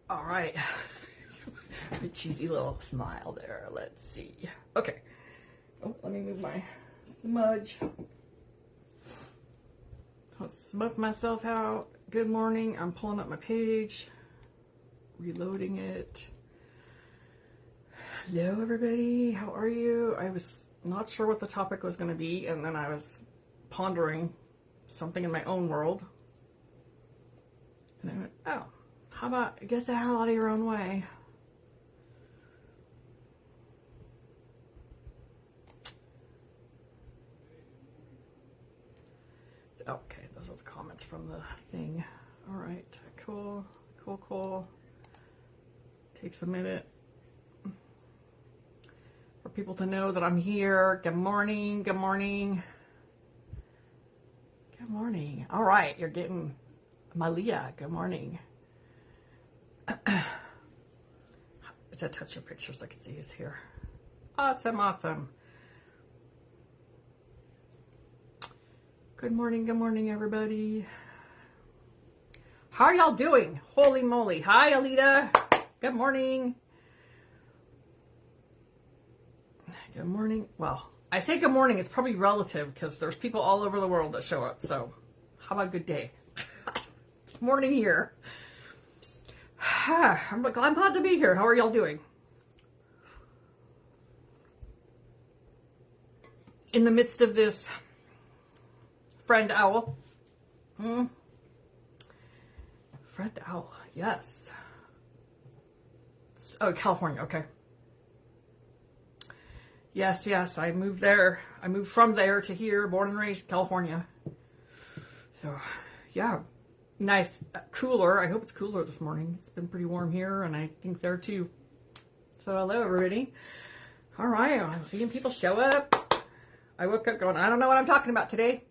All right. A cheesy little smile there. Let's see. Okay. Oh, let me move my smudge. I'll smoke myself out. Good morning. I'm pulling up my page, reloading it. Hello, everybody. How are you? I was not sure what the topic was going to be, and then I was pondering something in my own world. And I went, oh, how about get the hell out of your own way? Okay, those are the comments from the thing. All right, cool, cool, cool. Takes a minute for people to know that I'm here. Good morning, good morning. Good morning. All right, you're getting Malia. Good morning. It's a touch of pictures I can see is here. Awesome, awesome. Good morning, everybody. How are y'all doing? Holy moly. Hi, Alita. Good morning. Good morning. Well, I say good morning. It's probably relative because there's people all over the world that show up. So how about good day? It's morning here. I'm glad to be here. How are y'all doing? In the midst of this friend owl. Friend owl, yes. Oh, California, okay. Yes, I moved there. I moved from there to here, born and raised California. So, yeah, nice, cooler. I hope it's cooler this morning. It's been pretty warm here, and I think there too. So, hello, everybody. All right, I'm seeing people show up. I woke up going, I don't know what I'm talking about today.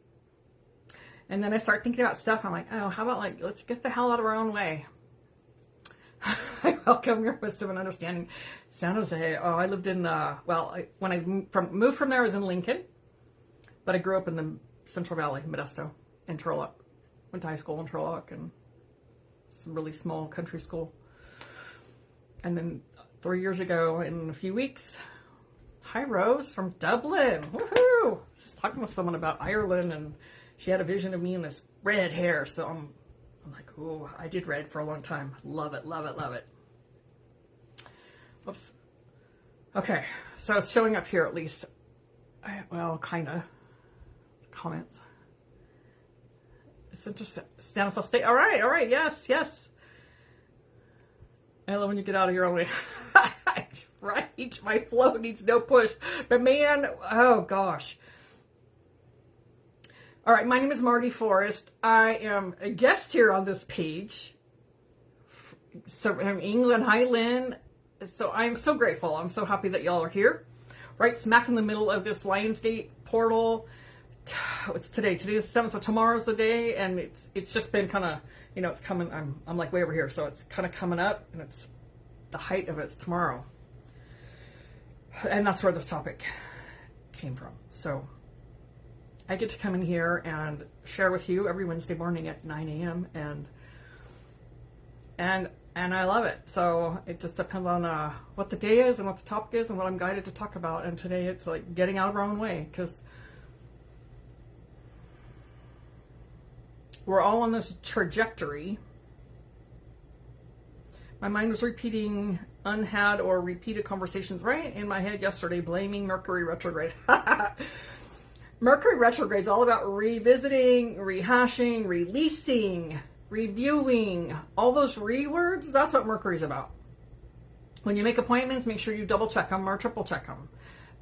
And then I start thinking about stuff. I'm like, oh, how about let's get the hell out of our own way. I welcome your wisdom and understanding. San Jose. Oh, I lived in, when I moved from there, I was in Lincoln. But I grew up in the Central Valley, Modesto, and Turlock. Went to high school in Turlock and some really small country school. And then 3 years ago, in a few weeks, hi, Rose from Dublin. Woohoo! Just talking with someone about Ireland, and she had a vision of me in this red hair. So I'm like, oh, I did red for a long time. Love it, love it, love it. Oops. Okay, so it's showing up here at least. Well, kind of. Comments. It's interesting. Stanislav State. All right. Yes. I love when you get out of your own way. Right. My flow needs no push. But man, oh gosh. All right, my name is Marty Forrest. I am a guest here on this page. So I'm England. Hi, Lynn. So I'm so grateful. I'm so happy that y'all are here. Right smack in the middle of this Lionsgate portal. It's today. Today is the 7th, so tomorrow's the day, and it's just been kind of, it's coming. I'm like way over here, so it's kind of coming up, and it's the height of it's tomorrow. And that's where this topic came from. So I get to come in here and share with you every Wednesday morning at 9 a.m. And I love it. So it just depends on what the day is and what the topic is and what I'm guided to talk about. And today it's like getting out of our own way, because we're all on this trajectory. My mind was repeating unhad or repeated conversations right in my head yesterday, blaming Mercury retrograde. Mercury retrograde is all about revisiting, rehashing, releasing, reviewing, all those words. That's what Mercury's about. When you make appointments, make sure you double check them or triple check them.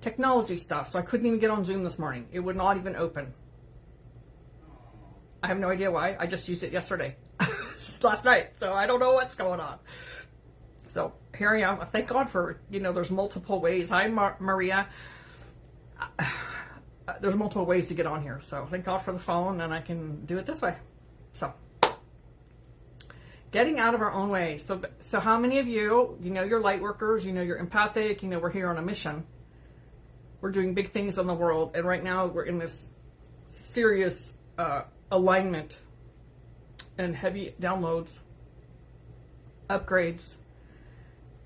Technology stuff. So I couldn't even get on Zoom this morning. It would not even open. I have no idea why. I just used it yesterday, last night. So I don't know what's going on. So here I am. Thank God for, there's multiple ways. Hi, Maria. There's multiple ways to get on here. So thank God for the phone, and I can do it this way. So getting out of our own way. So how many of you, you're light workers, you're empathic, we're here on a mission. We're doing big things in the world. And right now we're in this serious alignment and heavy downloads upgrades.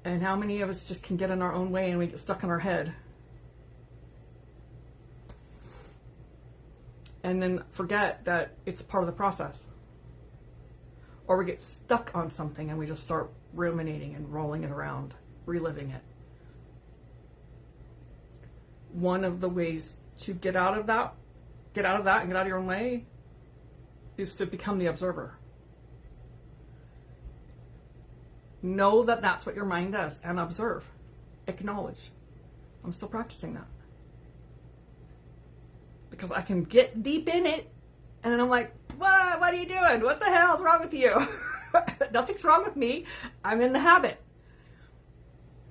And how many of us just can get in our own way and we get stuck in our head? And then forget that it's part of the process. Or we get stuck on something and we just start ruminating and rolling it around, reliving it. One of the ways to get out of that and get out of your own way is to become the observer. Know that that's what your mind does and observe. Acknowledge. I'm still practicing that. Because I can get deep in it and then I'm like, what are you doing? What the hell is wrong with you? Nothing's wrong with me. I'm in the habit.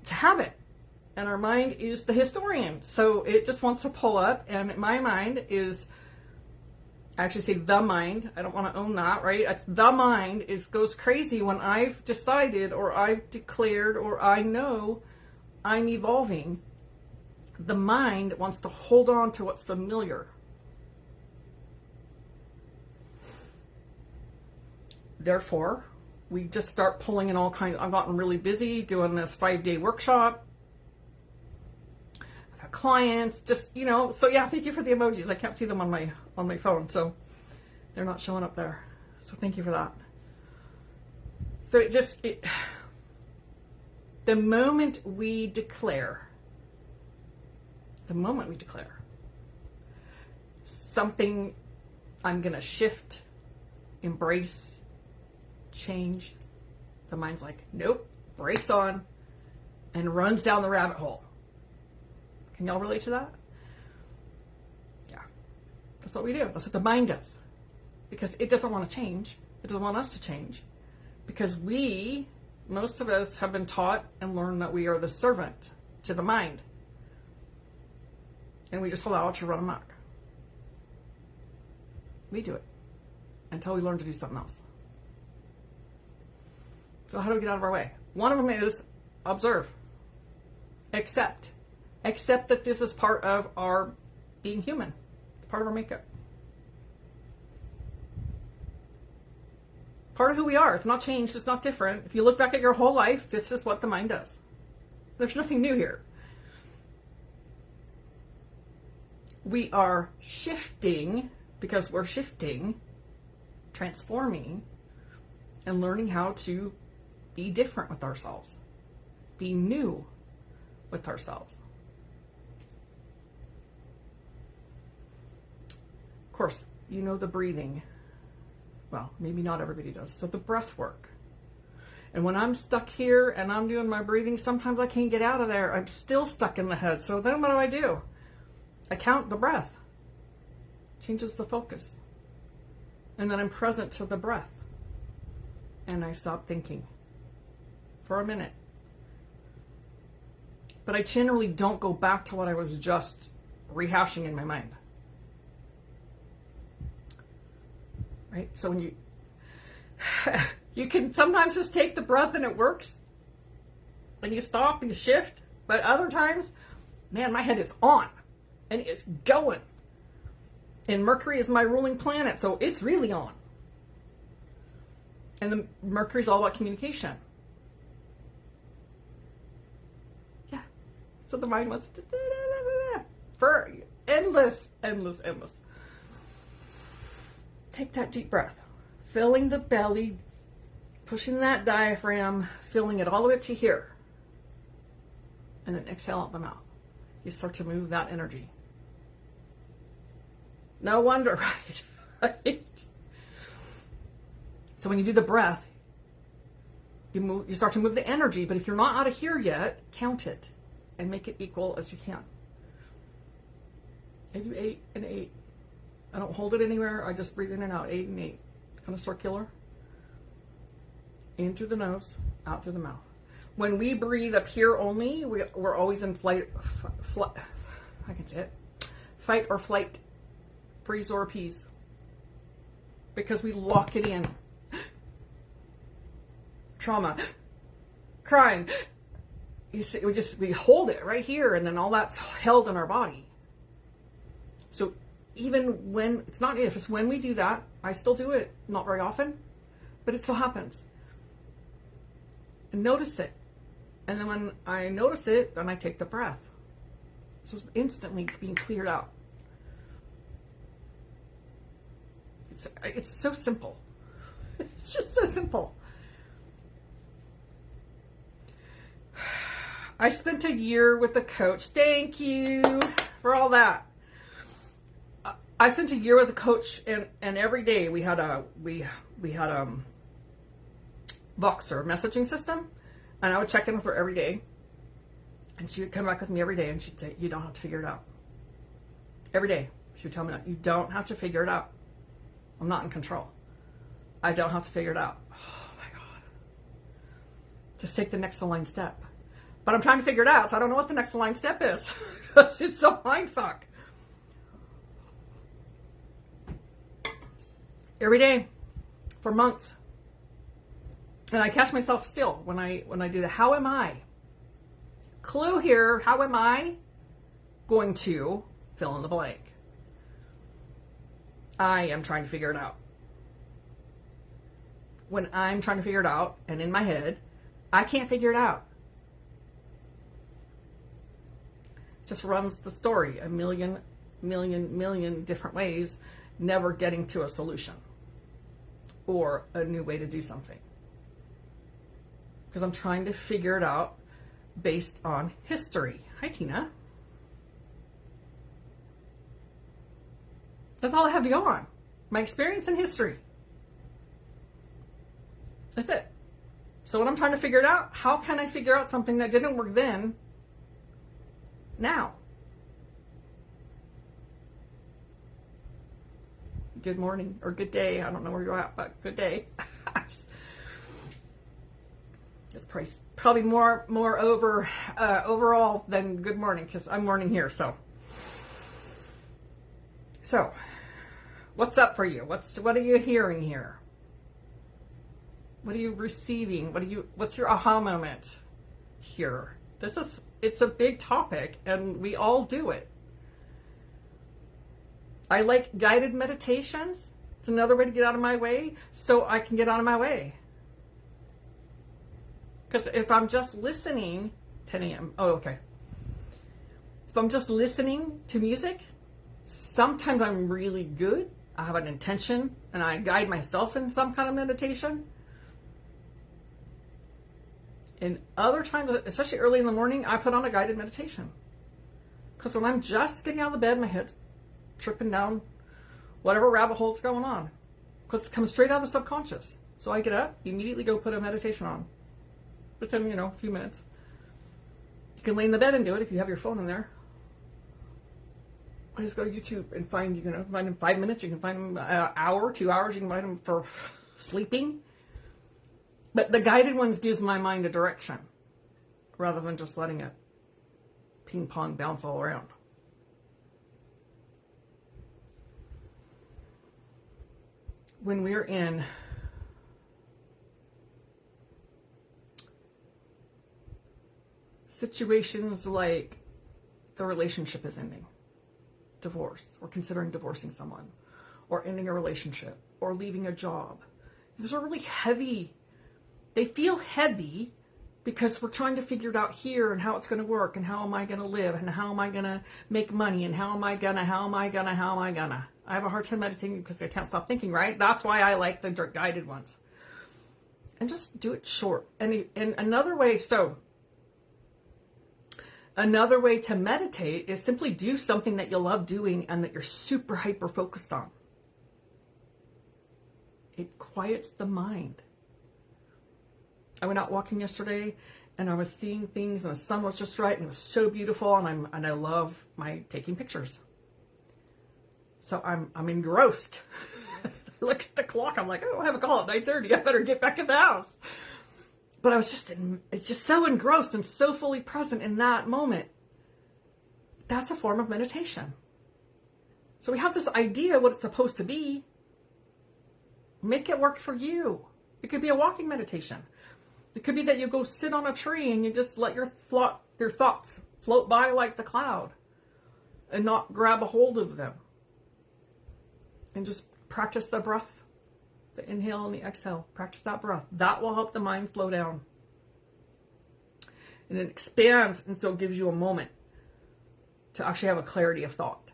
It's a habit. And our mind is the historian. So it just wants to pull up. And my mind is, I actually say the mind. I don't want to own that, right? It's the mind goes crazy when I've decided or I've declared or I know I'm evolving. The mind wants to hold on to what's familiar. Therefore, we just start pulling in all kinds. I've gotten really busy doing this 5-day workshop. I've had clients, just, so yeah, thank you for the emojis. I can't see them on my phone, so they're not showing up there. So thank you for that. So the moment we declare something, I'm going to shift, embrace, change, the mind's like, nope, brakes on, and runs down the rabbit hole. Can y'all relate to that? Yeah. That's what we do. That's what the mind does. Because it doesn't want to change. It doesn't want us to change. Because most of us have been taught and learned that we are the servant to the mind. And we just allow it to run amok. We do it until we learn to do something else. So how do we get out of our way? One of them is observe. Accept. Accept that this is part of our being human. It's part of our makeup. Part of who we are. It's not changed. It's not different. If you look back at your whole life, this is what the mind does. There's nothing new here. We are shifting because we're shifting, transforming, and learning how to be different with ourselves. Be new with ourselves. Of course, the breathing. Well, maybe not everybody does. So the breath work. And when I'm stuck here and I'm doing my breathing, sometimes I can't get out of there. I'm still stuck in the head. So then what do? I count the breath. Changes the focus. And then I'm present to the breath. And I stop thinking for a minute. But I generally don't go back to what I was just rehashing in my mind. Right? So when you can sometimes just take the breath and it works. And you stop and you shift. But other times, man, my head is on. And it's going. And Mercury is my ruling planet, so it's really on. And the Mercury's all about communication. Yeah. So the mind wants to for endless. Take that deep breath. Filling the belly, pushing that diaphragm, filling it all the way up to here. And then exhale out the mouth. You start to move that energy. No wonder, right? So when you do the breath, you start to move the energy, but if you're not out of here yet, count it and make it equal as you can. I do 8 and 8. I don't hold it anywhere. I just breathe in and out, 8 and 8. Kind of circular. In through the nose, out through the mouth. When we breathe up here only, we're always in fight or flight, freeze or appease. Because we lock it in. Trauma, crying. You see, we hold it right here, and then all that's held in our body. So even when, it's when we do that, I still do it, not very often, but it still happens. and notice it. And then when I notice it, then I take the breath. So it's instantly being cleared out. It's so simple. It's just so simple. I spent a year with a coach. Thank you for all that. I spent a year with a coach, and every day we had a Voxer messaging system, and I would check in with her every day, and she would come back with me every day, and she'd say, "You don't have to figure it out." Every day she would tell me that you don't have to figure it out. I'm not in control. I don't have to figure it out. Oh my God. Just take the next aligned step. But I'm trying to figure it out, so I don't know what the next aligned step is. Because it's a mindfuck. Every day for months. And I catch myself still when I do that. How am I? Clue here, how am I going to fill in the blank? I am trying to figure it out. When I'm trying to figure it out, and in my head, I can't figure it out. Just runs the story a million different ways, never getting to a solution or a new way to do something. Because I'm trying to figure it out based on history. Hi, Tina. That's all I have to go on. My experience in history. That's it. So when I'm trying to figure it out, how can I figure out something that didn't work then, now? Good morning, or good day. I don't know where you're at, but good day. It's probably more overall than good morning, because I'm morning here. So what's up for you? What are you hearing here? What are you receiving? What's your aha moment here? It's a big topic, and we all do it. I like guided meditations. It's another way to get out of my way, so I can get out of my way. Because if I'm just listening, 10 a.m. Oh, okay. If I'm just listening to music, sometimes I'm really good. I have an intention, and I guide myself in some kind of meditation. And other times, especially early in the morning, I put on a guided meditation. Because when I'm just getting out of the bed, my head's tripping down whatever rabbit hole's going on. Because it comes straight out of the subconscious. So I get up, immediately go put a meditation on. Within, a few minutes. You can lay in the bed and do it if you have your phone in there. I just go to YouTube and find, you can find them 5 minutes, you can find them an hour, 2 hours, you can find them for sleeping. But the guided ones gives my mind a direction rather than just letting it ping pong bounce all around. When we're in situations like the relationship is ending, divorce, or considering divorcing someone, or ending a relationship, or leaving a job, those are really heavy. They feel heavy because we're trying to figure it out here and how it's going to work and how am I going to live and how am I going to make money and how am I going to. I have a hard time meditating because I can't stop thinking, right? That's why I like the guided ones. And just do it short. And another way to meditate is simply do something that you love doing and that you're super hyper focused on. It quiets the mind. I went out walking yesterday and I was seeing things and the sun was just right and it was so beautiful and I love taking pictures. So I'm engrossed. Look at the clock. I'm like, oh, I have a call at 9:30. I better get back in the house. But I was it's just so engrossed and so fully present in that moment. That's a form of meditation. So we have this idea of what it's supposed to be. Make it work for you. It could be a walking meditation. It could be that you go sit on a tree and you just let your thoughts float by like the cloud and not grab a hold of them. And just practice the breath, the inhale and the exhale. Practice that breath. That will help the mind slow down. And it expands, and so it gives you a moment to actually have a clarity of thought.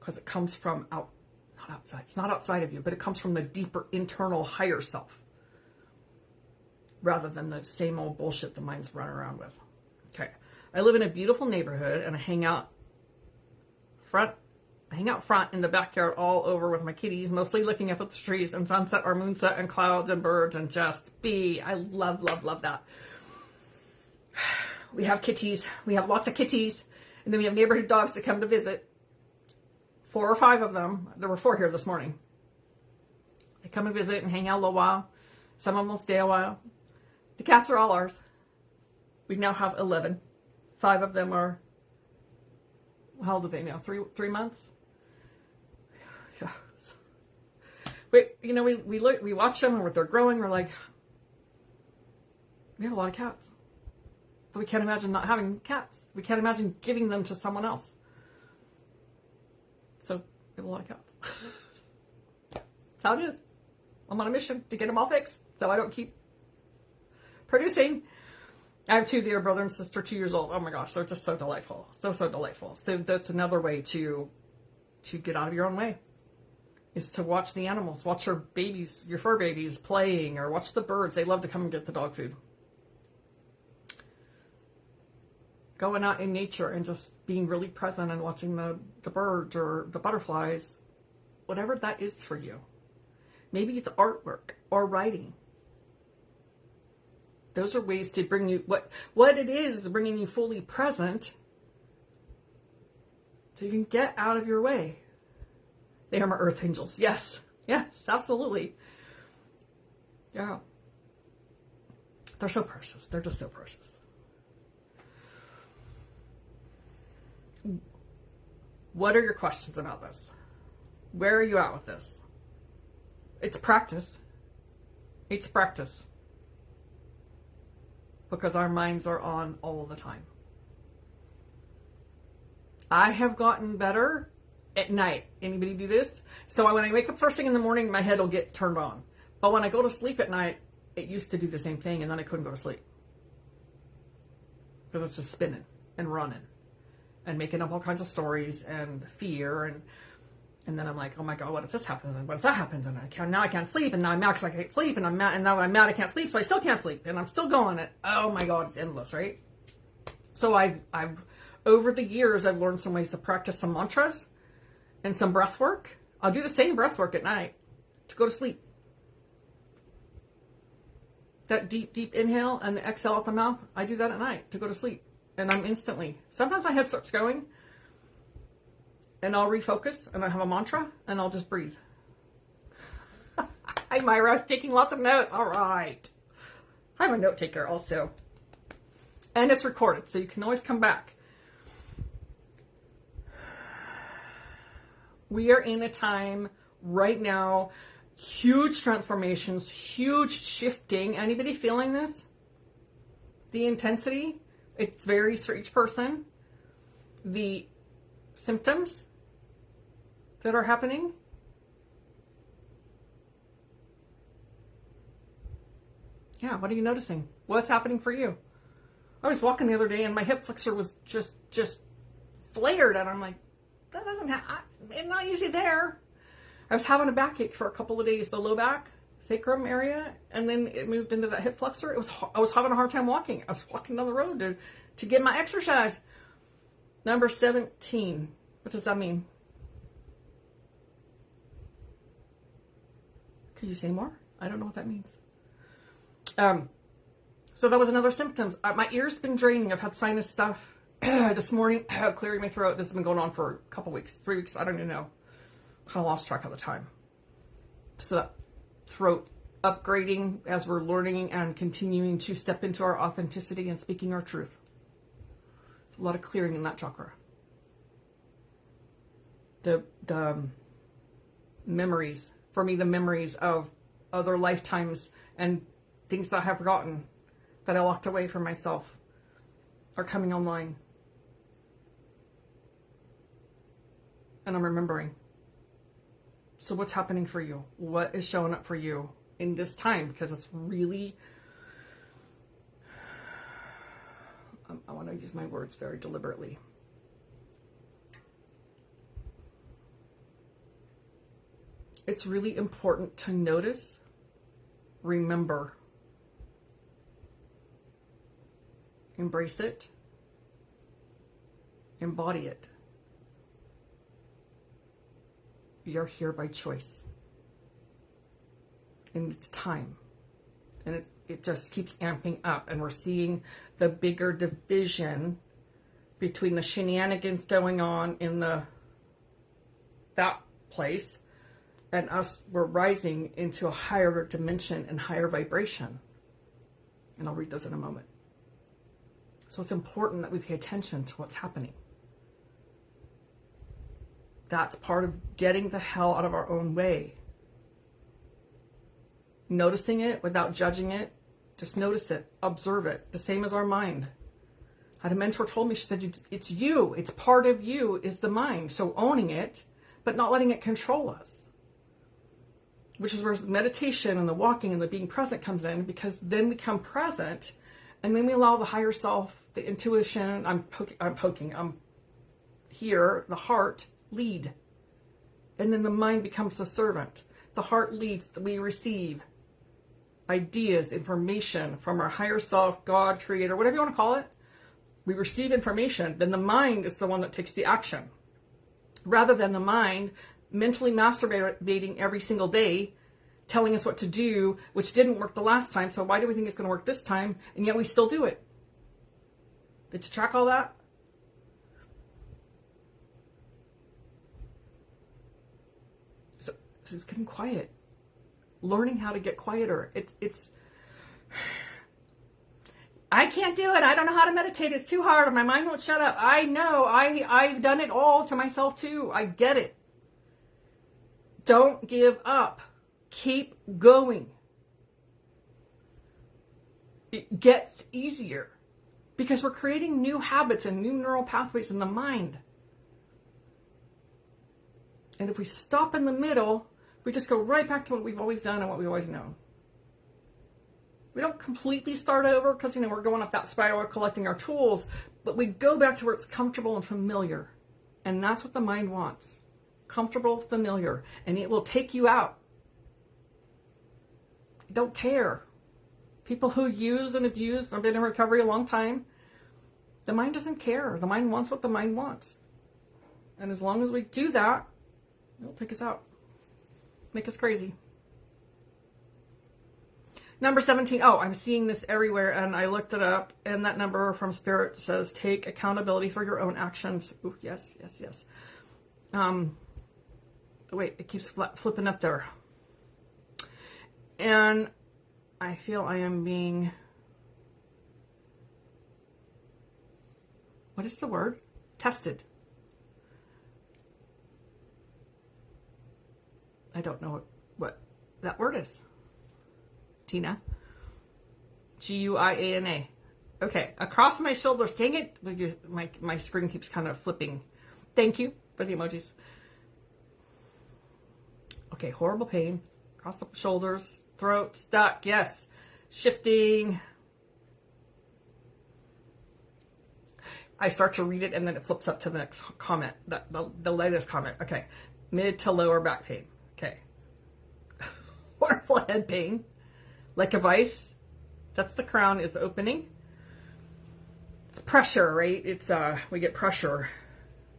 Because it comes from not outside. It's not outside of you, but it comes from the deeper, internal, higher self. Rather than the same old bullshit the mind's running around with. Okay. I live in a beautiful neighborhood, and I hang out front in the backyard all over with my kitties, mostly looking up at the trees and sunset or moonset and clouds and birds and just be. I love, love, love that. We have kitties. We have lots of kitties. And then we have neighborhood dogs that come to visit. 4 or 5 of them. There were 4 here this morning. They come and visit and hang out a little while. Some of them will stay a while. The cats are all ours. We now have 11. 5 of them are, how old are they now? 3 months? Yeah. We watch them and they're growing. We're like, we have a lot of cats. But we can't imagine not having cats. We can't imagine giving them to someone else. So we have a lot of cats. That's how it is. I'm on a mission to get them all fixed so I don't keep producing. I have 2 dear brother and sister, 2 years old. Oh my gosh, they're just so delightful. So delightful. So that's another way to get out of your own way. Is to watch the animals. Watch your babies, your fur babies playing, or watch the birds. They love to come and get the dog food. Going out in nature and just being really present and watching the birds or the butterflies. Whatever that is for you. Maybe it's artwork or writing. Those are ways to bring you, what it is bringing you fully present so you can get out of your way. They are my earth angels. Yes, absolutely. Yeah. They're so precious. They're just so precious. What are your questions about this? Where are you at with this? It's practice. It's practice. Because our minds are on all the time. I have gotten better at night. Anybody do this? So when I wake up first thing in the morning, my head will get turned on. But when I go to sleep at night, it used to do the same thing, and then I couldn't go to sleep. Because it's just spinning and running and making up all kinds of stories and fear. And then I'm like, oh my God, what if this happens? And what if that happens? And now I can't sleep. And now I'm mad because I can't sleep. And I'm mad. And now I'm mad I can't sleep. So I still can't sleep. And I'm still going. Oh my God, it's endless, right? So I've over the years, I've learned some ways to practice some mantras and some breath work. I'll do the same breath work at night to go to sleep. That deep, deep inhale and the exhale out the mouth, I do that at night to go to sleep. And I'm instantly, sometimes my head starts going and I'll refocus and I have a mantra and I'll just breathe. Hi, Myra, taking lots of notes. All right. I'm a note taker also. And it's recorded, so you can always come back. We are in a time right now, huge transformations, huge shifting. Anybody feeling this? The intensity, it varies for each person. The symptoms that are happening. Yeah, what are you noticing? What's happening for you? I was walking the other day and my hip flexor was just flared, and I'm like, that doesn't it's not usually there. I was having a backache for a couple of days, the low back, sacrum area, and then it moved into that hip flexor. I was having a hard time walking. I was walking down the road to get my exercise. Number 17. What does that mean? Could you say more? I don't know what that means. So that was another symptom. My ear's been draining. I've had sinus stuff. This morning, clearing my throat. This has been going on for a couple weeks, 3 weeks. I don't even know. Kind of lost track of the time. So that throat upgrading as we're learning and continuing to step into our authenticity and speaking our truth. A lot of clearing in that chakra. The memories, for me, the memories of other lifetimes and things that I have forgotten, that I locked away from myself, are coming online. And I'm remembering. So what's happening for you? What is showing up for you in this time? Because it's really, I want to use my words very deliberately. It's really important to notice, remember, embrace it, embody it. You're here by choice. And it's time. And it just keeps amping up. And we're seeing the bigger division between the shenanigans going on in that place and us. We're rising into a higher dimension and higher vibration. And I'll read those in a moment. So it's important that we pay attention to what's happening. That's part of getting the hell out of our own way. Noticing it without judging it. Just notice it. Observe it. The same as our mind. I had a mentor told me, she said, it's you. It's part of you is the mind. So owning it, but not letting it control us. Which is where meditation and the walking and the being present comes in, because then we become present and then we allow the higher self, the intuition, I'm here, the heart, lead. And then the mind becomes the servant. The heart leads, we receive ideas, information from our higher self, God, creator, whatever you want to call it. We receive information. Then the mind is the one that takes the action. Rather than the mind mentally masturbating every single day, telling us what to do, which didn't work the last time, so why do we think it's going to work this time? And yet we still do it. Did you track all that? So it's getting quiet. Learning how to get quieter. It's I can't do it. I don't know how to meditate. It's too hard. My mind won't shut up. I know. I've done it all to myself too. I get it. Don't give up. Keep going. It gets easier because we're creating new habits and new neural pathways in the mind. And if we stop in the middle, we just go right back to what we've always done and what we've always known. We don't completely start over because, we're going up that spiral, we're collecting our tools, but we go back to where it's comfortable and familiar. And that's what the mind wants. Comfortable, familiar. And it will take you out. Don't care. People who use and abuse have been in recovery a long time. The mind doesn't care. The mind wants what the mind wants. And as long as we do that, it'll take us out. Make us crazy. Number 17. Oh, I'm seeing this everywhere, and I looked it up, and that number from Spirit says, take accountability for your own actions. Ooh, yes. Wait, it keeps flipping up there. And I feel I am being, what is the word? Tested. I don't know what that word is. Tina. Guiana. Okay, across my shoulders. Dang it. My screen keeps kind of flipping. Thank you for the emojis. Okay, horrible pain. Across the shoulders. Throat. Stuck. Yes. Shifting. I start to read it and then it flips up to the next comment. The latest comment. Okay. Mid to lower back pain. Okay. Horrible head pain. Like a vice. That's the crown is opening. It's pressure, right? It's we get pressure.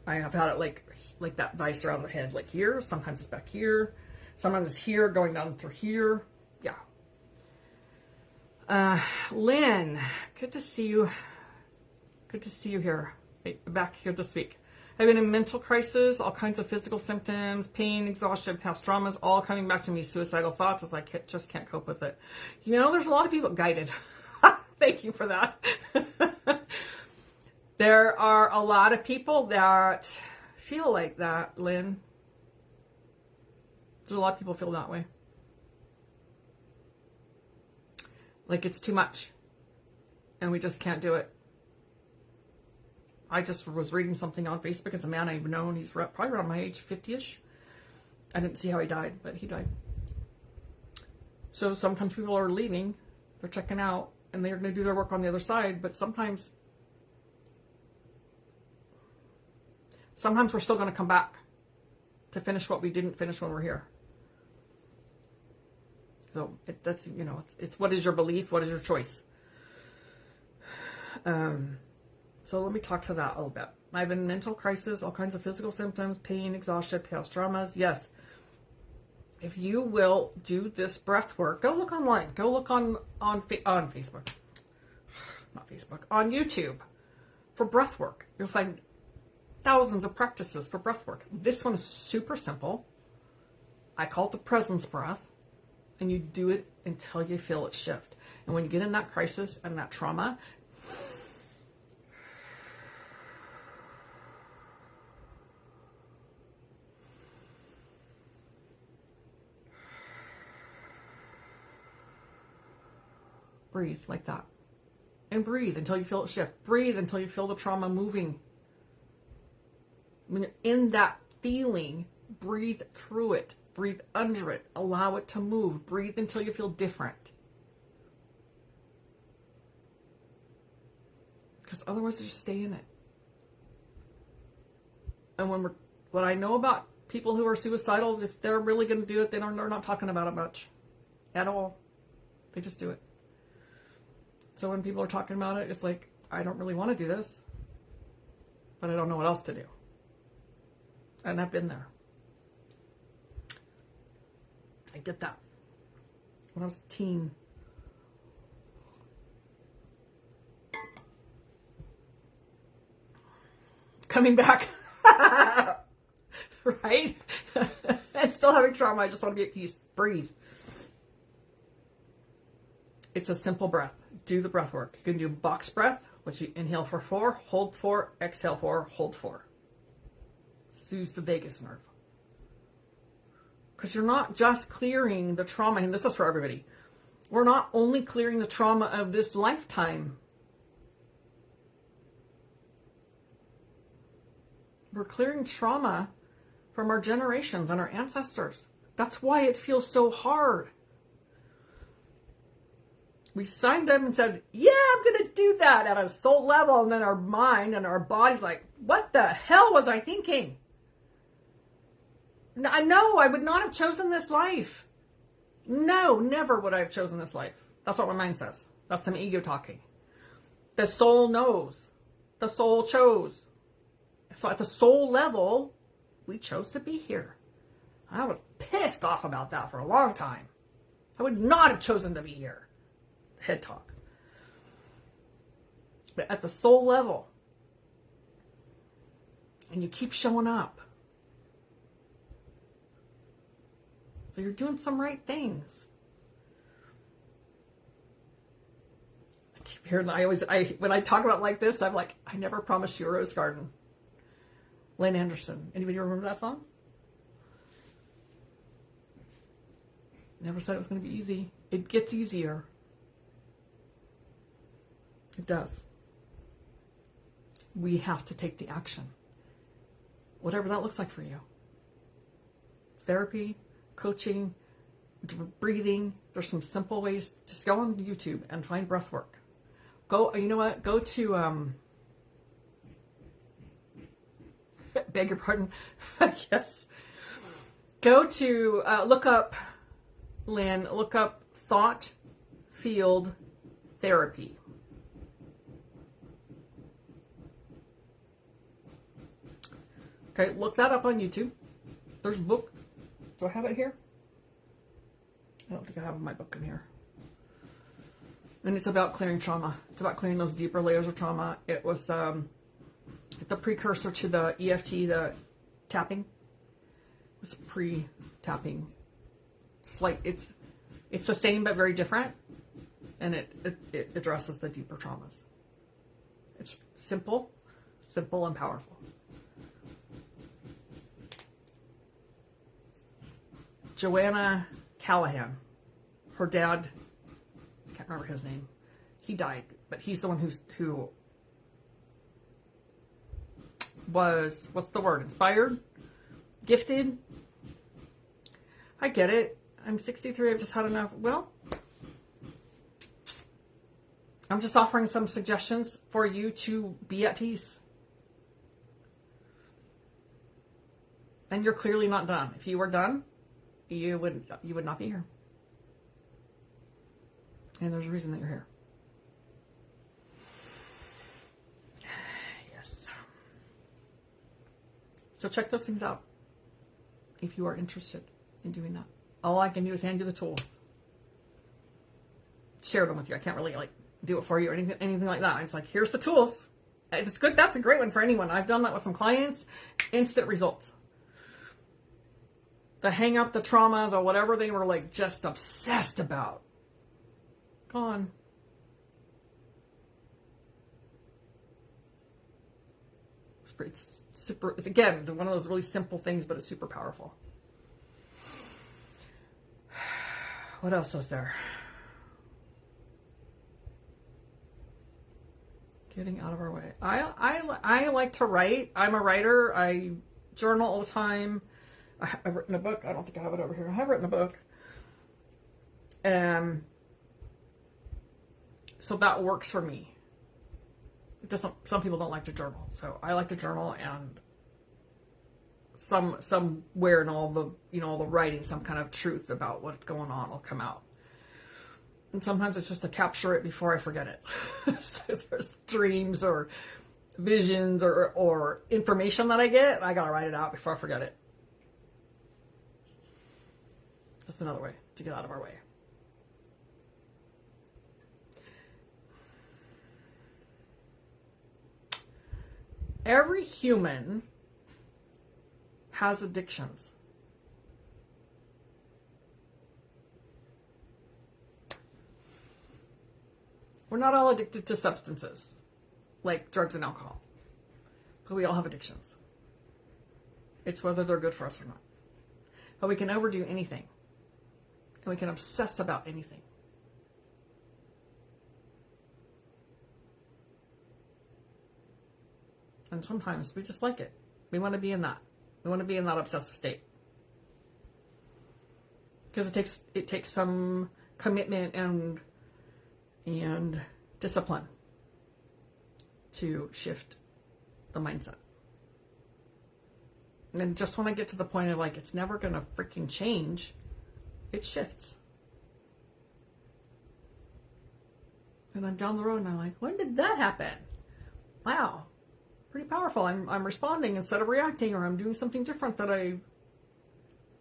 I have had it like that vice around the head, like here. Sometimes it's back here. Sometimes it's here, going down through here. Yeah. Lynn, good to see you. Good to see you here. Back here this week. I've been in mental crisis, all kinds of physical symptoms, pain, exhaustion, past traumas, all coming back to me, suicidal thoughts as I just can't cope with it. There's a lot of people guided. Thank you for that. There are a lot of people that feel like that, Lynn. There's a lot of people feel that way. Like it's too much. And we just can't do it. I just was reading something on Facebook as a man I've known. He's probably around my age, 50-ish. I didn't see how he died, but he died. So sometimes people are leaving. They're checking out. And they're going to do their work on the other side. But sometimes Sometimes we're still going to come back to finish what we didn't finish when we're here. So that's, you know, it's what is your belief? What is your choice? So let me talk to that a little bit. I've been in mental crisis, all kinds of physical symptoms, pain, exhaustion, past traumas. Yes. If you will do this breath work, go look online. Go look on Facebook. Not Facebook. On YouTube for breath work. You'll find thousands of practices for breath work. This one is super simple. I call it the presence breath. And you do it until you feel it shift. And when you get in that crisis and that trauma, breathe like that. And breathe until you feel it shift. Breathe until you feel the trauma moving. When you're in that feeling, breathe through it. Breathe under it. Allow it to move. Breathe until you feel different. Because otherwise you just stay in it. And what I know about people who are suicidal is if they're really going to do it, they're not talking about it much. At all. They just do it. So when people are talking about it, it's like, I don't really want to do this. But I don't know what else to do. And I've been there. I get that. When I was a teen. Coming back. Right? And still having trauma. I just want to be at peace. Breathe. It's a simple breath. Do the breath work. You can do box breath, which you inhale for 4, hold 4, exhale 4, hold 4. Soothes the vagus nerve. Because you're not just clearing the trauma, and this is for everybody. We're not only clearing the trauma of this lifetime. We're clearing trauma from our generations and our ancestors. That's why it feels so hard. We signed up and said, yeah, I'm going to do that at a soul level. And then our mind and our body's like, what the hell was I thinking? No, I would not have chosen this life. No, never would I have chosen this life. That's what my mind says. That's some ego talking. The soul knows. The soul chose. So at the soul level, we chose to be here. I was pissed off about that for a long time. I would not have chosen to be here. Head talk. But at the soul level, and you keep showing up. So you're doing some right things. I keep hearing, when I talk about it like this, I'm like, I never promised you a rose garden. Lynn Anderson. Anybody remember that song? Never said it was going to be easy. It gets easier. It does. We have to take the action. Whatever that looks like for you. Therapy, coaching, breathing. There's some simple ways. Just go on YouTube and find breath work. Go, you know what? Go to, beg your pardon. Yes. Go to, look up thought field therapy. Okay, look that up on YouTube. There's a book. Do I have it here? I don't think I have my book in here. And it's about clearing trauma. It's about clearing those deeper layers of trauma. It was the precursor to the EFT, the tapping. It was pre-tapping. It's like it's the same but very different, and it addresses the deeper traumas. It's simple and powerful. Joanna Callahan, her dad, I can't remember his name. He died, but he's the one who was, what's the word? Inspired? Gifted? I get it. I'm 63. I've just had enough. Well, I'm just offering some suggestions for you to be at peace. And you're clearly not done. If you were done, you would not be here. And there's a reason that you're here. Yes. So check those things out if you are interested in doing that. All I can do is hand you the tools. Share them with you. I can't really like do it for you or anything like that. It's like, here's the tools. It's good. That's a great one for anyone. I've done that with some clients. Instant results. The hang up, the trauma, the whatever they were like just obsessed about. Gone. It's super, it's again, one of those really simple things, but it's super powerful. What else is there? Getting out of our way. I like to write. I'm a writer. I journal all the time. I've written a book. I don't think I have it over here. I have written a book. So that works for me. It doesn't. Some people don't like to journal, so I like to journal, and somewhere in all the all the writing, some kind of truth about what's going on will come out. And sometimes it's just to capture it before I forget it. So there's dreams or visions or information that I get, I gotta write it out before I forget it. Just another way to get out of our way. Every human has addictions. We're not all addicted to substances, like drugs and alcohol, but we all have addictions. It's whether they're good for us or not. But we can overdo anything, and we can obsess about anything. And sometimes we just like it. We want to be in that. We want to be in that obsessive state. Because it takes some commitment and discipline to shift the mindset. And then just when I get to the point of like, it's never going to freaking change, it shifts. And I'm down the road and I'm like, when did that happen? Wow. Pretty powerful. I'm responding instead of reacting, or I'm doing something different that I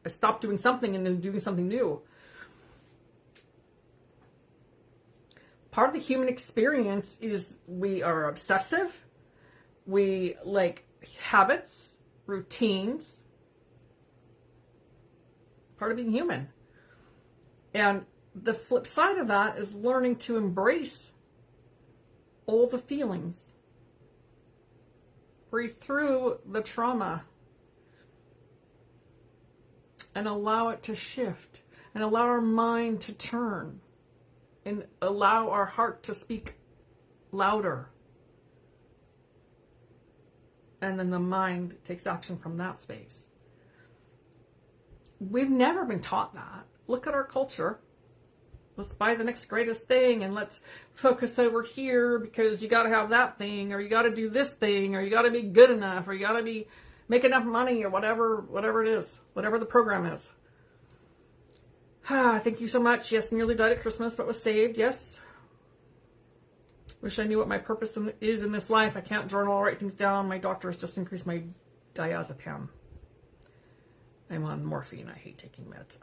stopped doing something and then doing something new. Part of the human experience is we are obsessive. We like habits, routines. Part of being human. And the flip side of that is learning to embrace all the feelings. Breathe through the trauma and allow it to shift and allow our mind to turn and allow our heart to speak louder. And then the mind takes action from that space. We've never been taught that. Look at our culture. Let's buy the next greatest thing and let's focus over here because you got to have that thing, or you got to do this thing, or you got to be good enough, or you got to make enough money, or whatever it is, whatever the program is. Thank you so much. Yes, nearly died at Christmas, but was saved. Yes. Wish I knew what my purpose is in this life. I can't journal or write things down. My doctor has just increased my diazepam. I'm on morphine. I hate taking meds.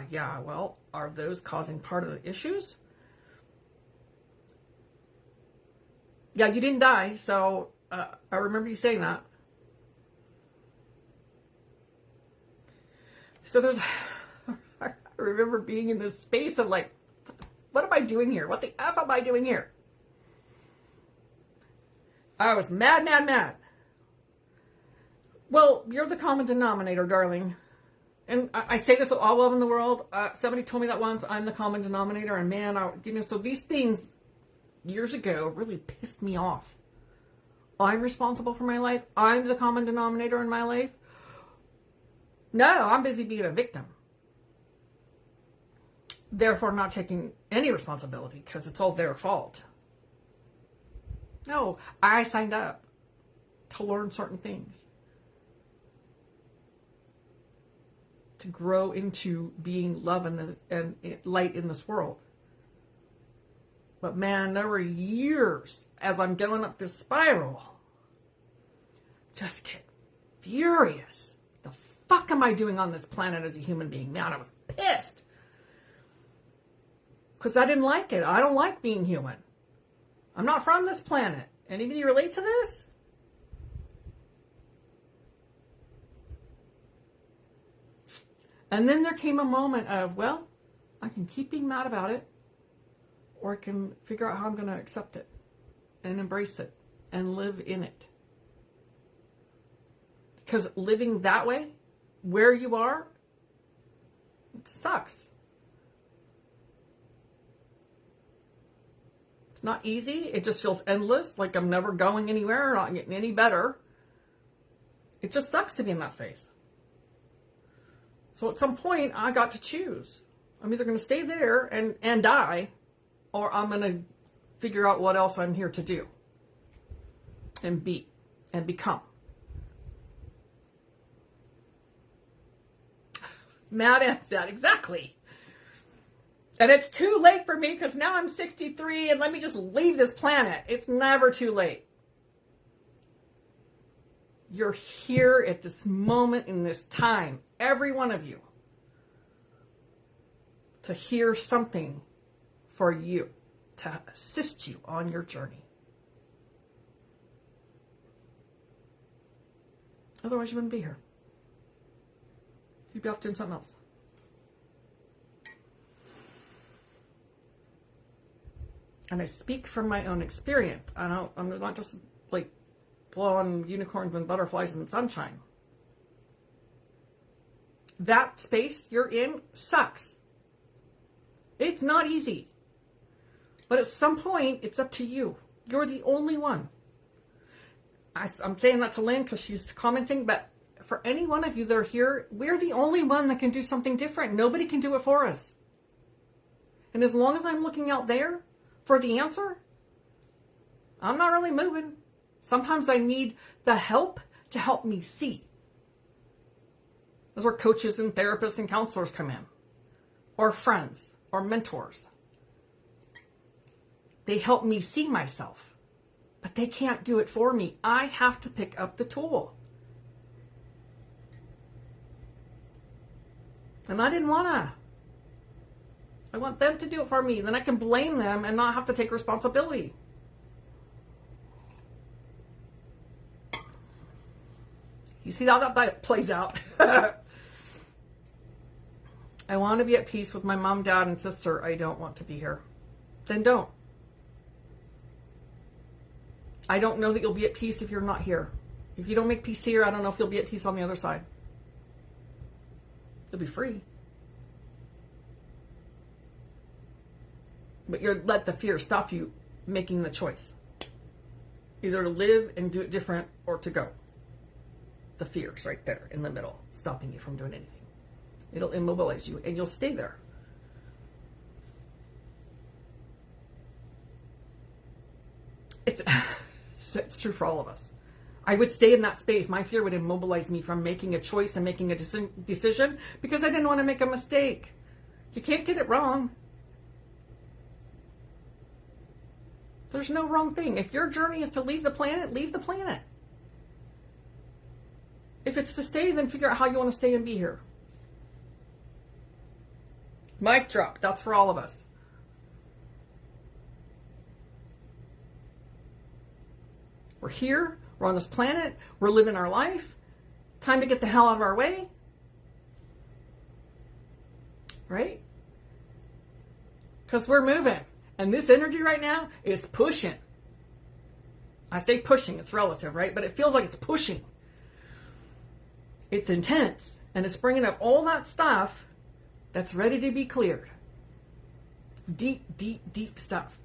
Yeah, well, are those causing part of the issues? Yeah, you didn't die, so I remember you saying that. So I remember being in this space of like, what am I doing here? What the F am I doing here? I was mad. Well, you're the common denominator, darling. And I say this with all love in the world. Somebody told me that once, I'm the common denominator. And man, so these things years ago really pissed me off. I'm responsible for my life. I'm the common denominator in my life. No, I'm busy being a victim. Therefore, not taking any responsibility because it's all their fault. No, I signed up to learn certain things. to grow into being love and light in this world. But man, there were years as I'm going up this spiral, just get furious. The fuck am I doing on this planet as a human being? Man, I was pissed. Because I didn't like it. I don't like being human. I'm not from this planet. Anybody relate to this? And then there came a moment of, well, I can keep being mad about it, or I can figure out how I'm going to accept it and embrace it and live in it. Because living that way, where you are, it sucks. It's not easy. It just feels endless, like I'm never going anywhere, not getting any better. It just sucks to be in that space. So at some point, I got to choose. I'm either going to stay there and die, or I'm going to figure out what else I'm here to do and be and become. Mad at that, exactly. And it's too late for me because now I'm 63 and let me just leave this planet. It's never too late. You're here at this moment in this time, every one of you, to hear something for you, to assist you on your journey. Otherwise, you wouldn't be here. You'd be off doing something else. And I speak from my own experience. I'm not just like blowing unicorns and butterflies and sunshine. That space you're in sucks. It's not easy. But at some point, it's up to you. You're the only one. I'm saying that to Lynn because she's commenting, but for any one of you that are here, we're the only one that can do something different. Nobody can do it for us. And as long as I'm looking out there for the answer, I'm not really moving. Sometimes I need the help to help me see. That's where coaches and therapists and counselors come in. Or friends or mentors. They help me see myself. But they can't do it for me. I have to pick up the tool. And I didn't want to. I want them to do it for me. Then I can blame them and not have to take responsibility. You see how that plays out? I want to be at peace with my mom, dad, and sister. I don't want to be here. Then don't. I don't know that you'll be at peace if you're not here. If you don't make peace here, I don't know if you'll be at peace on the other side. You'll be free. But you're let the fear stop you making the choice. Either to live and do it different or to go. The fear's right there in the middle, stopping you from doing anything. It'll immobilize you and you'll stay there. It's true for all of us. I would stay in that space. My fear would immobilize me from making a choice and making a decision because I didn't want to make a mistake. You can't get it wrong. There's no wrong thing. If your journey is to leave the planet, leave the planet. If it's to stay, then figure out how you want to stay and be here. Mic drop. That's for all of us. We're here. We're on this planet. We're living our life. Time to get the hell out of our way. Right? Because we're moving. And this energy right now is pushing. I say pushing. It's relative, right? But it feels like it's pushing. It's intense. And it's bringing up all that stuff that's ready to be cleared. Deep, deep, deep stuff.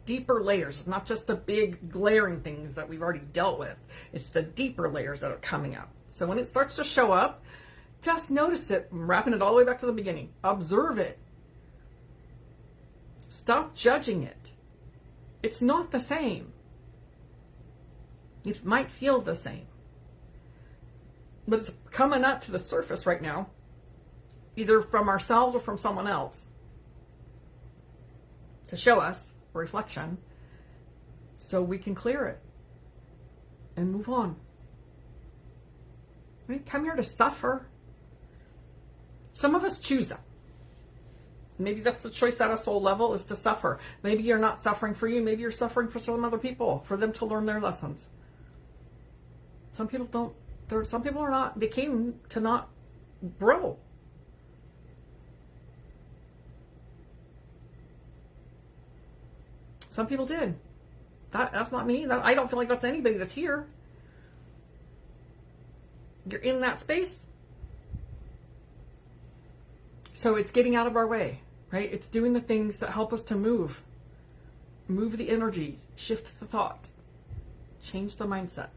Deeper layers, not just the big glaring things that we've already dealt with. It's the deeper layers that are coming up. So when it starts to show up, just notice it. I'm wrapping it all the way back to the beginning. Observe it. Stop judging it. It's not the same. It might feel the same. But it's coming up to the surface right now. either from ourselves or from someone else, to show us a reflection so we can clear it and move on. We come here to suffer. Some of us choose that. Maybe that's the choice at a soul level, is to suffer. Maybe you're not suffering for you. Maybe you're suffering for some other people, for them to learn their lessons. Some people don't. Some people are not. They came to not grow. Some people did. That's not me. I don't feel like that's anybody that's here. You're in that space. So it's getting out of our way, right? It's doing the things that help us to move. Move the energy. Shift the thought. Change the mindset.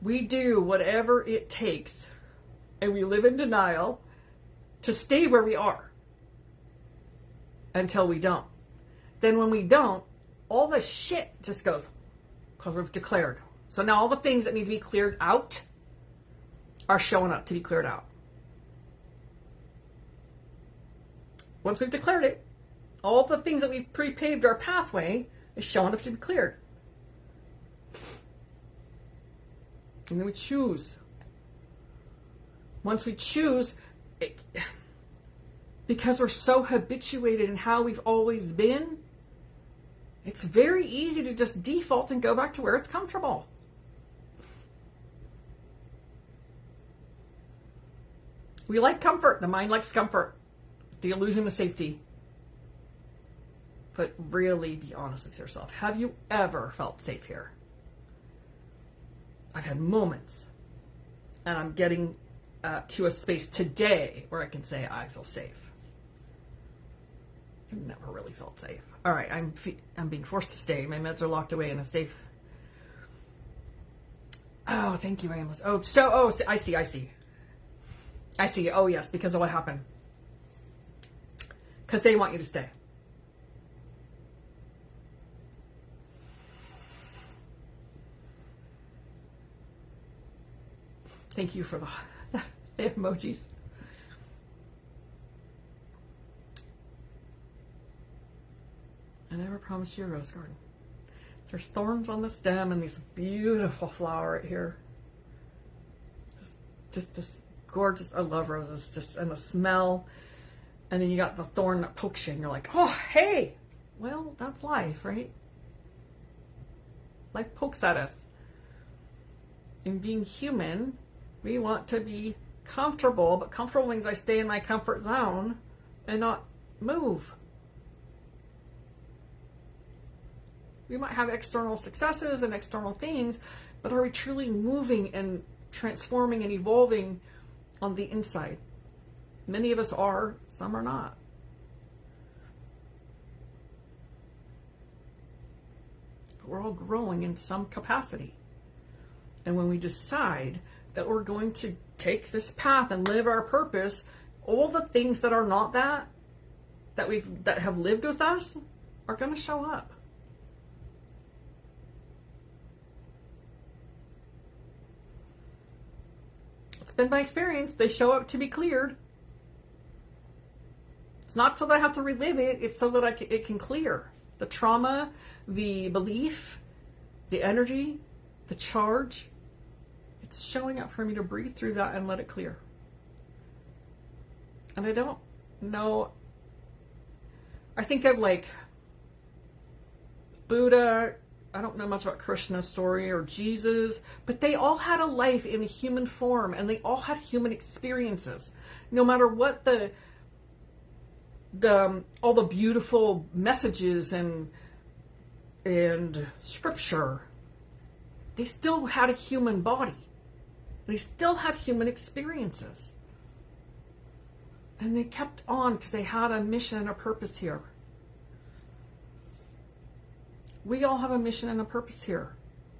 We do whatever it takes, and we live in denial to stay where we are until we don't. Then when we don't, all the shit just goes, because we've declared. So now all the things that need to be cleared out are showing up to be cleared out. Once we've declared it, all the things that we've pre-paved our pathway is showing up to be cleared. And then we choose. Once we choose, because we're so habituated in how we've always been, it's very easy to just default and go back to where it's comfortable. We like comfort. The mind likes comfort. The illusion of safety. But really be honest with yourself. Have you ever felt safe here? I've had moments, and I'm getting to a space today where I can say I feel safe. I've never really felt safe. All right, I'm being forced to stay. My meds are locked away in a safe. Oh, thank you, Amos. I see. Oh, yes, because of what happened. Because they want you to stay. Thank you for the emojis. I never promised you a rose garden. There's thorns on the stem and this beautiful flower right here. Just this gorgeous, I love roses, and the smell. And then you got the thorn that pokes you and you're like, oh, hey. Well, that's life, right? Life pokes at us. In being human, we want to be comfortable, but comfortable means I stay in my comfort zone and not move. We might have external successes and external things, but are we truly moving and transforming and evolving on the inside? Many of us are, some are not. But we're all growing in some capacity. And when we decide that we're going to take this path and live our purpose, all the things that are not that have lived with us are going to show up. It's been my experience. They show up to be cleared. It's not so that I have to relive it. It's so that it can clear. The trauma, the belief, the energy, the charge. It's showing up for me to breathe through that and let it clear. And I don't know. I think of like Buddha. I don't know much about Krishna's story or Jesus, but they all had a life in a human form and they all had human experiences. No matter what all the beautiful messages and scripture, they still had a human body. They still had human experiences. And they kept on because they had a mission and a purpose here. We all have a mission and a purpose here.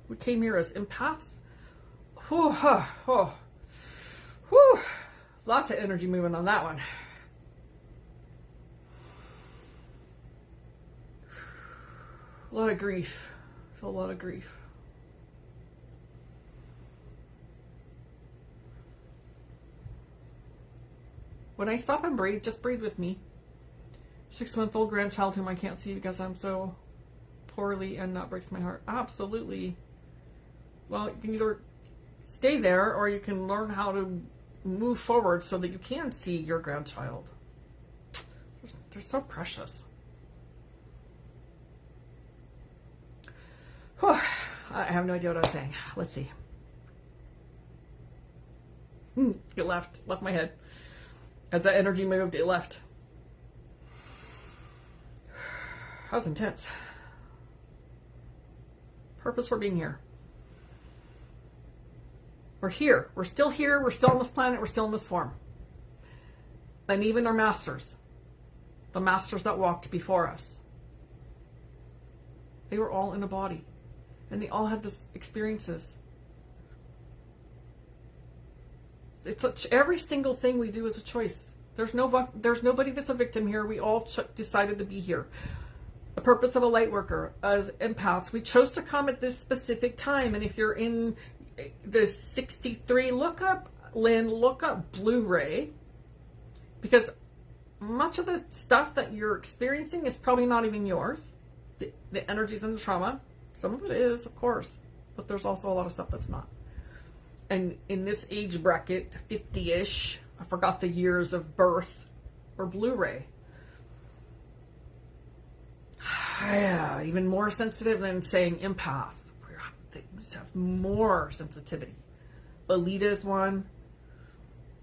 We came here as empaths. Lots of energy moving on that one. A lot of grief. I feel a lot of grief. when I stop and breathe, just breathe with me. 6-month-old grandchild whom I can't see because I'm so poorly, and that breaks my heart. Absolutely. Well, you can either stay there or you can learn how to move forward so that you can see your grandchild. They're so precious. Whew. I have no idea what I was saying. Let's see. It left my head. As that energy moved, it left. That was intense. Purpose for being here. We're here. We're still here. We're still on this planet. We're still in this form. And even our masters, the masters that walked before us, they were all in a body. And they all had this experiences. It's every single thing we do is a choice. There's nobody that's a victim here. We all decided to be here. The purpose of a light worker as empaths, we chose to come at this specific time. And if you're in the 63, look up Blu-ray, because much of the stuff that you're experiencing is probably not even yours. The energies and the trauma, some of it is, of course, but there's also a lot of stuff that's not. And in this age bracket, 50-ish, I forgot the years of birth, or Blu-ray. Yeah, even more sensitive than saying empath. They have more sensitivity. Alita is one,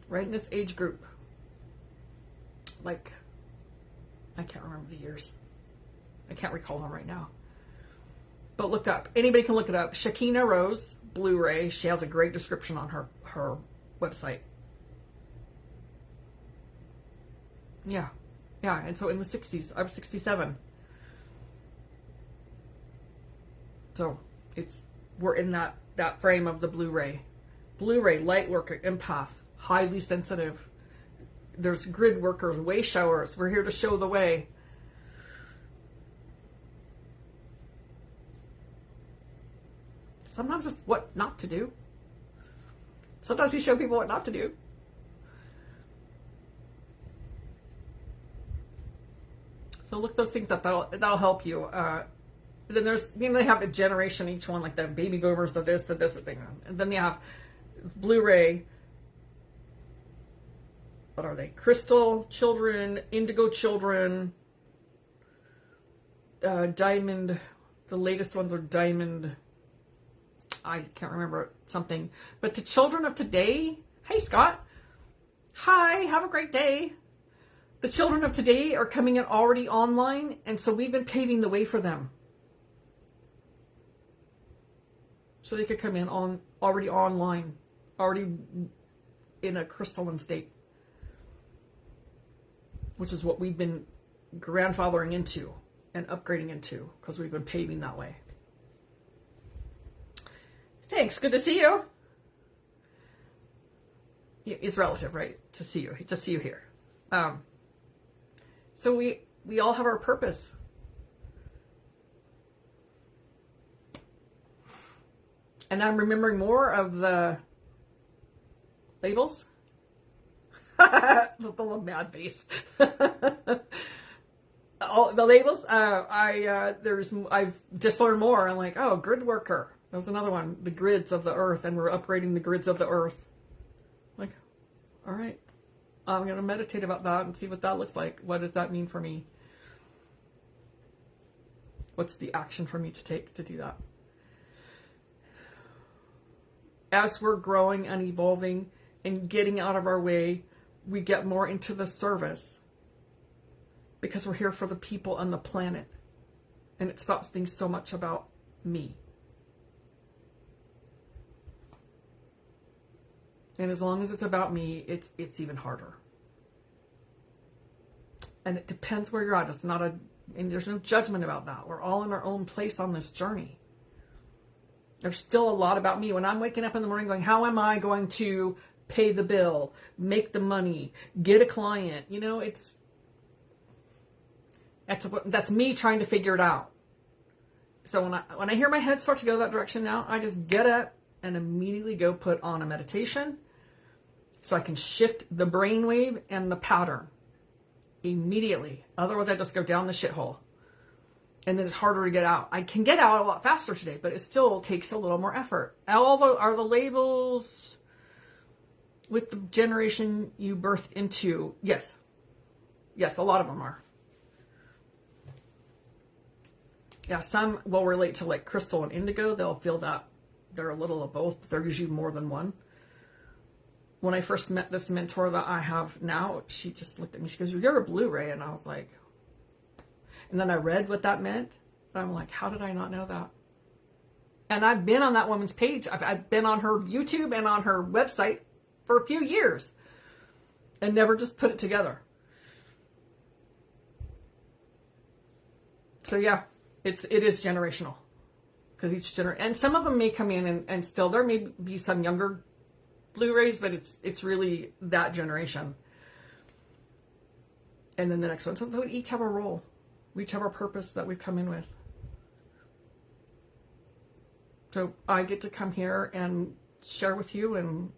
right in this age group. Like, I can't remember the years. I can't recall them right now. But look up. Anybody can look it up. Shakina Rose, Blu-ray. She has a great description on her website. Yeah. Yeah, and so in the 60s, I was 67. So we're in that frame of the Blu-ray. Blu-ray, light worker, empath, highly sensitive. There's grid workers, way showers. We're here to show the way. Sometimes it's what not to do. Sometimes you show people what not to do. So look those things up. That'll help you. Then there's, they have a generation each one, like the baby boomers, the this, the thing. And then they have Blu-ray. What are they? Crystal children, indigo children, diamond. The latest ones are diamond. I can't remember something. But the children of today, hey Scott, hi, have a great day. The children of today are coming in already online, and so we've been paving the way for them. So they could come in already online, already in a crystalline state, which is what we've been grandfathering into and upgrading into, because we've been paving that way. Thanks. Good to see you. It's relative, right? To see you here. So we all have our purpose. And I'm remembering more of the labels. The little mad face. Oh, the labels. I've just learned more. I'm like, oh, grid worker. That was another one. The grids of the earth, and we're upgrading the grids of the earth. Like, all right, I'm going to meditate about that and see what that looks like. What does that mean for me? What's the action for me to take to do that? As we're growing and evolving and getting out of our way, we get more into the service, because we're here for the people and the planet, and it stops being so much about me. And as long as it's about me, it's even harder. And it depends where you're at. It's not and there's no judgment about that. We're all in our own place on this journey. There's still a lot about me. When I'm waking up in the morning going, how am I going to pay the bill, make the money, get a client? That's me trying to figure it out. So when I hear my head start to go that direction now, I just get up and immediately go put on a meditation So I can shift the brainwave and the pattern immediately. Otherwise, I just go down the shithole. And then it's harder to get out. I can get out a lot faster today, but it still takes a little more effort. Are the labels with the generation you birthed into? Yes. Yes, a lot of them are. Yeah, some will relate to like crystal and indigo. They'll feel that they're a little of both, but they're usually more than one. When I first met this mentor that I have now, she just looked at me. She goes, "You're a Blu-ray," and I was like, and then I read what that meant. And I'm like, how did I not know that? And I've been on that woman's page. I've been on her YouTube and on her website for a few years and never just put it together. So yeah, it is generational, because each generation, and some of them may come in and still, there may be some younger Blu-rays, but it's really that generation. And then the next one. So we each have a role. We each have our purpose that we've come in with. So I get to come here and share with you, and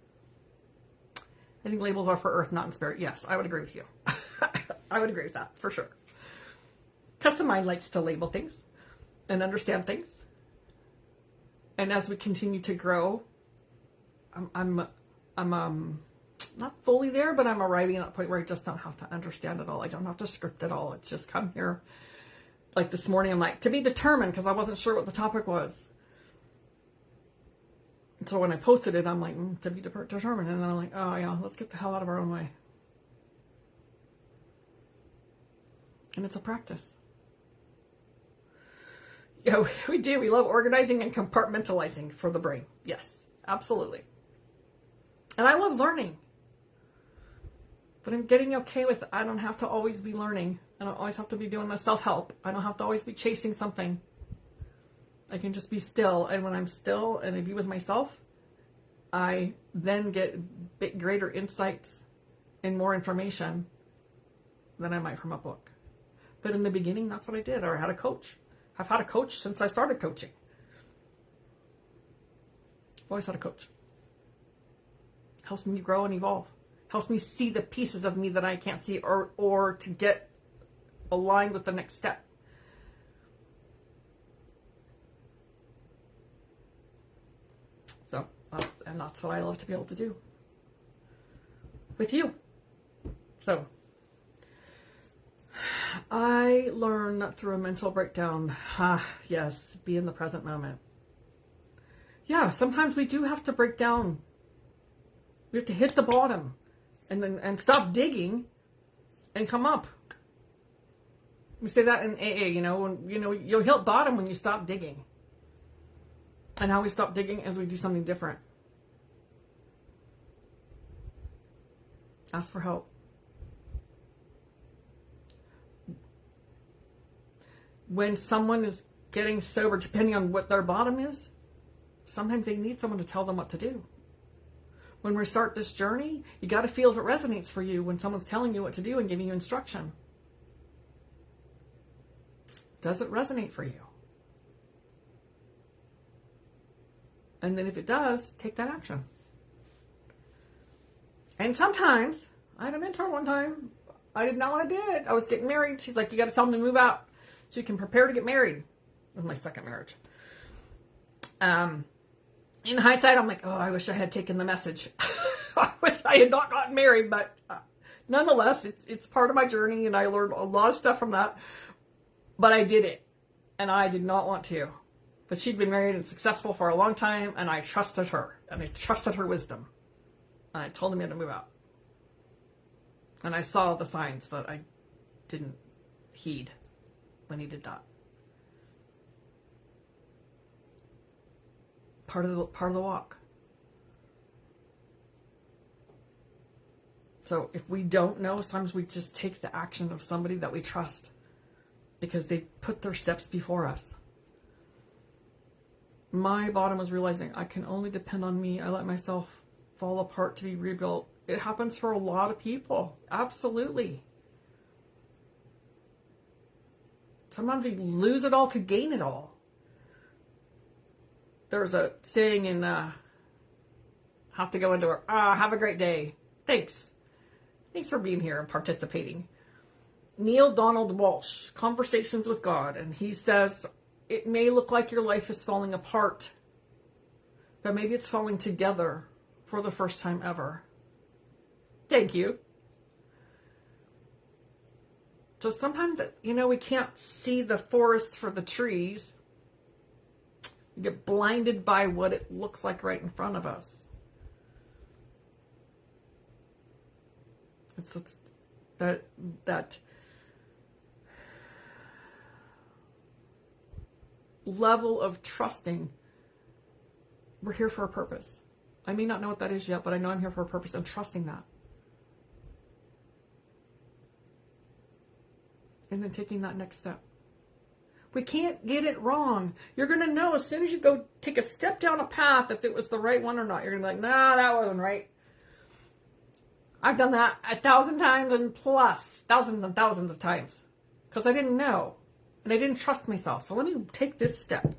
I think labels are for earth, not in spirit. Yes, I would agree with you. I would agree with that, for sure. Because the mind likes to label things and understand things. And as we continue to grow, I'm not fully there, but I'm arriving at a point where I just don't have to understand it all. I don't have to script it all. It's just come here. Like this morning, I'm like, to be determined, because I wasn't sure what the topic was. And so when I posted it, I'm like, to be determined. And then I'm like, oh yeah, let's get the hell out of our own way. And it's a practice. Yeah, we do. We love organizing and compartmentalizing for the brain. Yes, absolutely. And I love learning. But I'm getting okay with I don't have to always be learning. I don't always have to be doing my self-help. I don't have to always be chasing something. I can just be still. And when I'm still and I be with myself, I then get greater insights and more information than I might from a book. But in the beginning, that's what I did. Or I had a coach. I've had a coach since I started coaching. I've always had a coach. Helps me grow and evolve. Helps me see the pieces of me that I can't see, or to get aligned with the next step. So, and that's what I love to be able to do with you. So, I learn through a mental breakdown. Yes, be in the present moment. Yeah, sometimes we do have to break down. We have to hit the bottom and stop digging and come up. We say that in AA, you'll hit bottom when you stop digging. And how we stop digging is we do something different. Ask for help. When someone is getting sober, depending on what their bottom is, sometimes they need someone to tell them what to do. When we start this journey, you got to feel if it resonates for you when someone's telling you what to do and giving you instruction. Does it resonate for you? And then if it does, take that action. And sometimes, I had a mentor one time, I did not want to do it. I was getting married. She's like, you got to tell them to move out so you can prepare to get married. It was my second marriage. In hindsight, I'm like, oh, I wish I had taken the message. I wish I had not gotten married, but nonetheless, it's part of my journey, and I learned a lot of stuff from that. But I did it, and I did not want to. But she'd been married and successful for a long time, and I trusted her, and I trusted her wisdom. And I told him he had to move out. And I saw the signs that I didn't heed when he did that. Part of the walk. So if we don't know, sometimes we just take the action of somebody that we trust because they put their steps before us. My bottom was realizing I can only depend on me. I let myself fall apart to be rebuilt. It happens for a lot of people. Absolutely. Sometimes we lose it all to gain it all. There's a saying in, have to go into it, have a great day. Thanks. Thanks for being here and participating. Neil Donald Walsh, Conversations with God. And he says, it may look like your life is falling apart, but maybe it's falling together for the first time ever. Thank you. So sometimes, we can't see the forest for the trees. We get blinded by what it looks like right in front of us. It's that level of trusting. We're here for a purpose. I may not know what that is yet, but I know I'm here for a purpose, and trusting that. And then taking that next step. We can't get it wrong. You're going to know as soon as you go take a step down a path if it was the right one or not. You're going to be like, nah, that wasn't right. I've done that 1,000 times and plus, thousands and thousands of times. Because I didn't know. And I didn't trust myself. So let me take this step.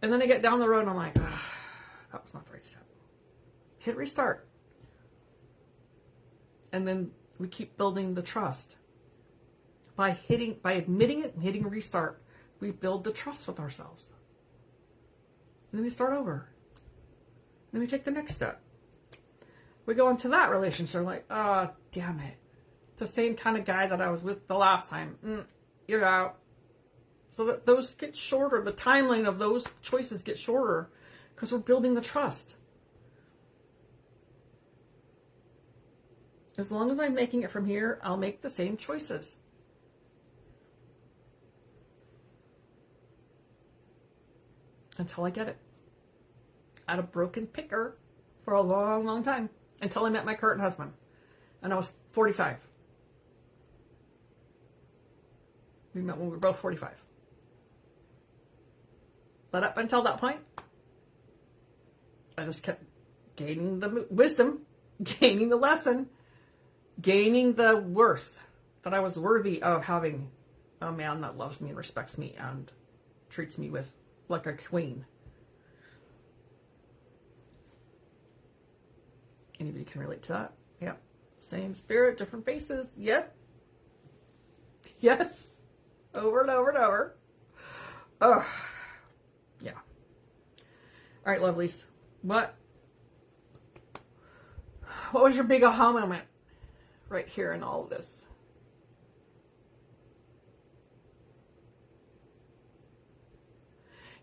And then I get down the road and I'm like, that was not the right step. Hit restart. And then we keep building the trust. By admitting it and hitting restart, we build the trust with ourselves. And then we start over. Then we take the next step. We go into that relationship like, oh, damn it. It's the same kind of guy that I was with the last time. You're out. So that those get shorter. The timeline of those choices get shorter because we're building the trust. As long as I'm making it from here, I'll make the same choices. Until I get it. I had a broken picker for a long, long time. Until I met my current husband. And I was 45. We met when we were both 45. But up until that point, I just kept gaining the wisdom, gaining the lesson, gaining the worth that I was worthy of having a man that loves me and respects me and treats me with like a queen. Anybody can relate to that? Yep. Same spirit, different faces. Yep. Yes. Over and over and over. Oh. Yeah. All right, lovelies. What was your big aha moment right here in all of this?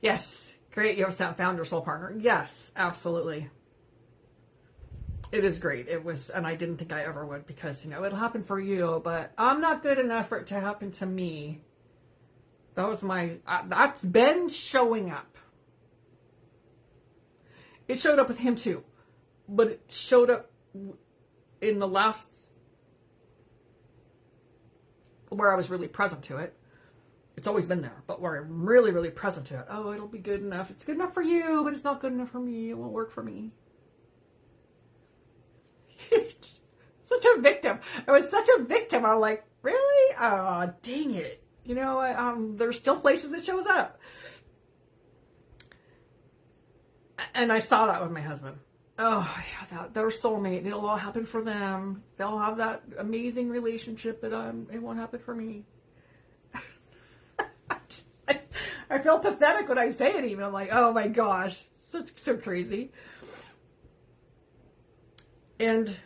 Yes. Great. You have found your soul partner. Yes, absolutely. It is great. It was, and I didn't think I ever would because, it'll happen for you, but I'm not good enough for it to happen to me. That was that's been showing up. It showed up with him too, but it showed up in the last, where I was really present to it. It's always been there, but where I'm really, really present to it. Oh, it'll be good enough. It's good enough for you, but it's not good enough for me. It won't work for me. Such a victim. I was such a victim. I'm like, really? Oh, dang it. There's still places it shows up. And I saw that with my husband. Oh, yeah, they're soulmate. It'll all happen for them. They'll have that amazing relationship, but it won't happen for me. I feel pathetic when I say it even. I'm like, oh my gosh, so crazy. And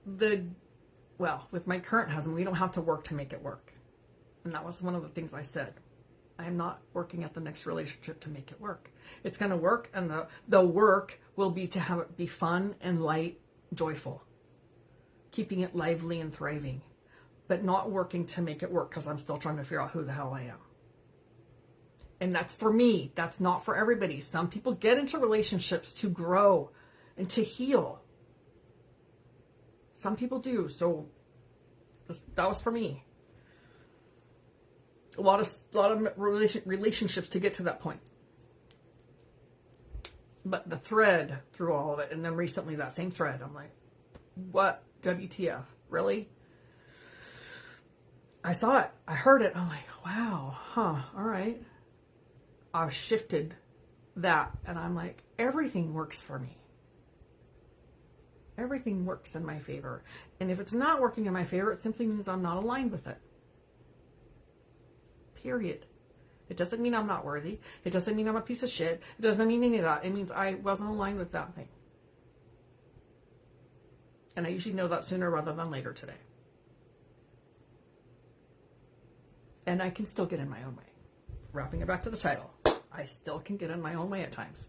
with my current husband, we don't have to work to make it work. And that was one of the things I said. I'm not working at the next relationship to make it work. It's going to work, and the work will be to have it be fun and light, joyful. Keeping it lively and thriving. But not working to make it work because I'm still trying to figure out who the hell I am. And that's for me. That's not for everybody. Some people get into relationships to grow and to heal. Some people do. So that was for me. A lot of relationships to get to that point. But the thread through all of it, and then recently that same thread, I'm like, what? WTF? Really? I saw it. I heard it. I'm like, wow, all right. I've shifted that, and I'm like, everything works for me. Everything works in my favor. And if it's not working in my favor, it simply means I'm not aligned with it. Period. It doesn't mean I'm not worthy. It doesn't mean I'm a piece of shit. It doesn't mean any of that. It means I wasn't aligned with that thing. And I usually know that sooner rather than later today. And I can still get in my own way. Wrapping it back to the title. I still can get in my own way at times.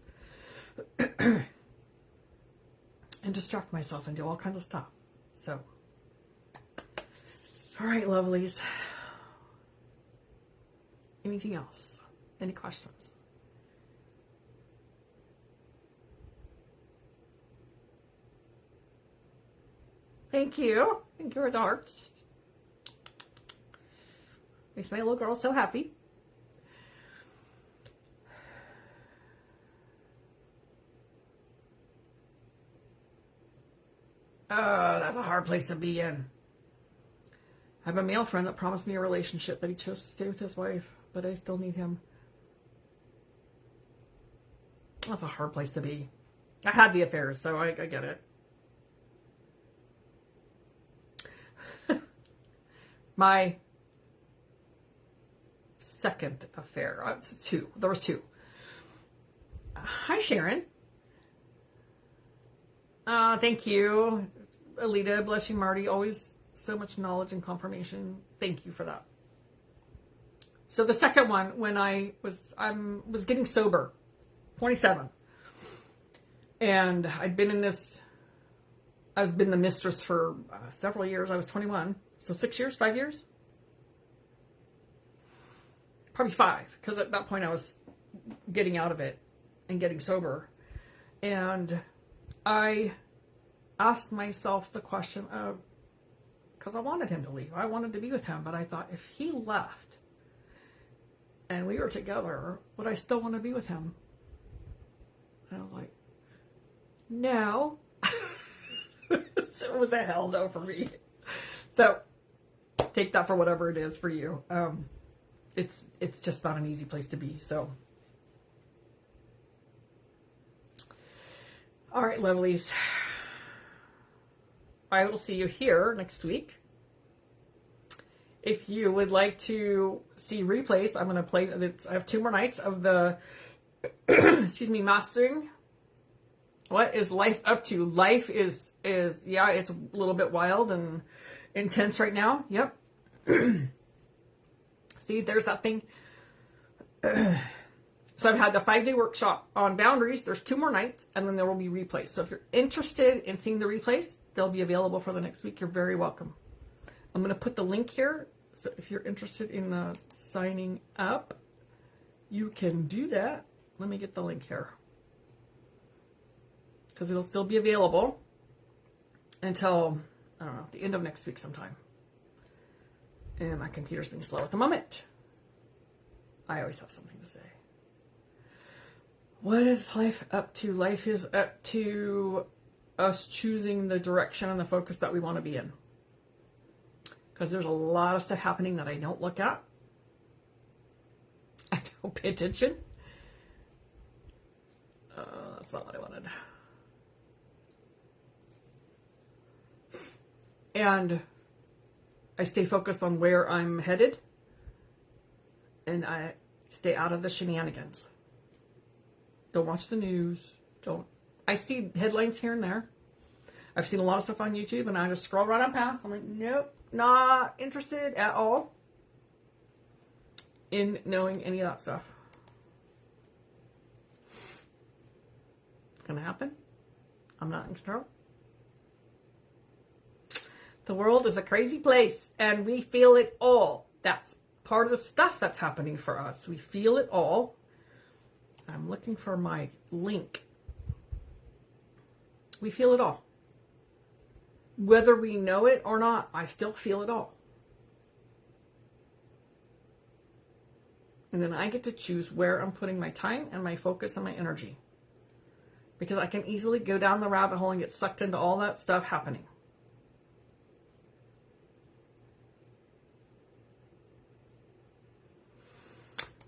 And distract myself and do all kinds of stuff. So, all right, lovelies. Anything else? Any questions? Thank you. Thank you for the hearts. Makes my little girl so happy. That's a hard place to be in. I have a male friend that promised me a relationship, but he chose to stay with his wife, but I still need him. That's a hard place to be. I had the affairs, so I get it. My second affair, two. There was two. Hi, Sharon. Thank you. Alita, bless you, Marty. Always so much knowledge and confirmation. Thank you for that. So the second one, when I was getting sober, 27. And I've been the mistress for several years. I was 21. So 6 years, 5 years? Probably 5, because at that point I was getting out of it and getting sober. And I asked myself the question of, because I wanted him to leave. I wanted to be with him, but I thought if he left and we were together, would I still want to be with him? And I was like, no. So it was a hell no for me. So take that for whatever it is for you. It's just not an easy place to be. So, all right, lovelies. I will see you here next week. If you would like to see replays, I'm going to play. I have 2 more nights of the, mastering. What is life up to? Life is yeah, it's a little bit wild and intense right now. Yep. See, there's that thing. So I've had the 5-day workshop on boundaries. There's 2 more nights, and then there will be replays. So if you're interested in seeing the replays, they'll be available for the next week. You're very welcome. I'm going to put the link here. So if you're interested in signing up, you can do that. Let me get the link here, because it'll still be available until, I don't know, the end of next week sometime. And my computer's being slow at the moment. I always have something to say. What is life up to? Life is up to us choosing the direction and the focus that we want to be in. Because there's a lot of stuff happening that I don't look at. I don't pay attention. That's not what I wanted. And I stay focused on where I'm headed. And I stay out of the shenanigans. Don't watch the news. I see headlines here and there. I've seen a lot of stuff on YouTube, and I just scroll right on past. I'm like, nope, not interested at all in knowing any of that stuff. It's going to happen. I'm not in control. The world is a crazy place, and we feel it all. That's part of the stuff that's happening for us. We feel it all. I'm looking for my link. We feel it all. Whether we know it or not, I still feel it all. And then I get to choose where I'm putting my time and my focus and my energy. Because I can easily go down the rabbit hole and get sucked into all that stuff happening.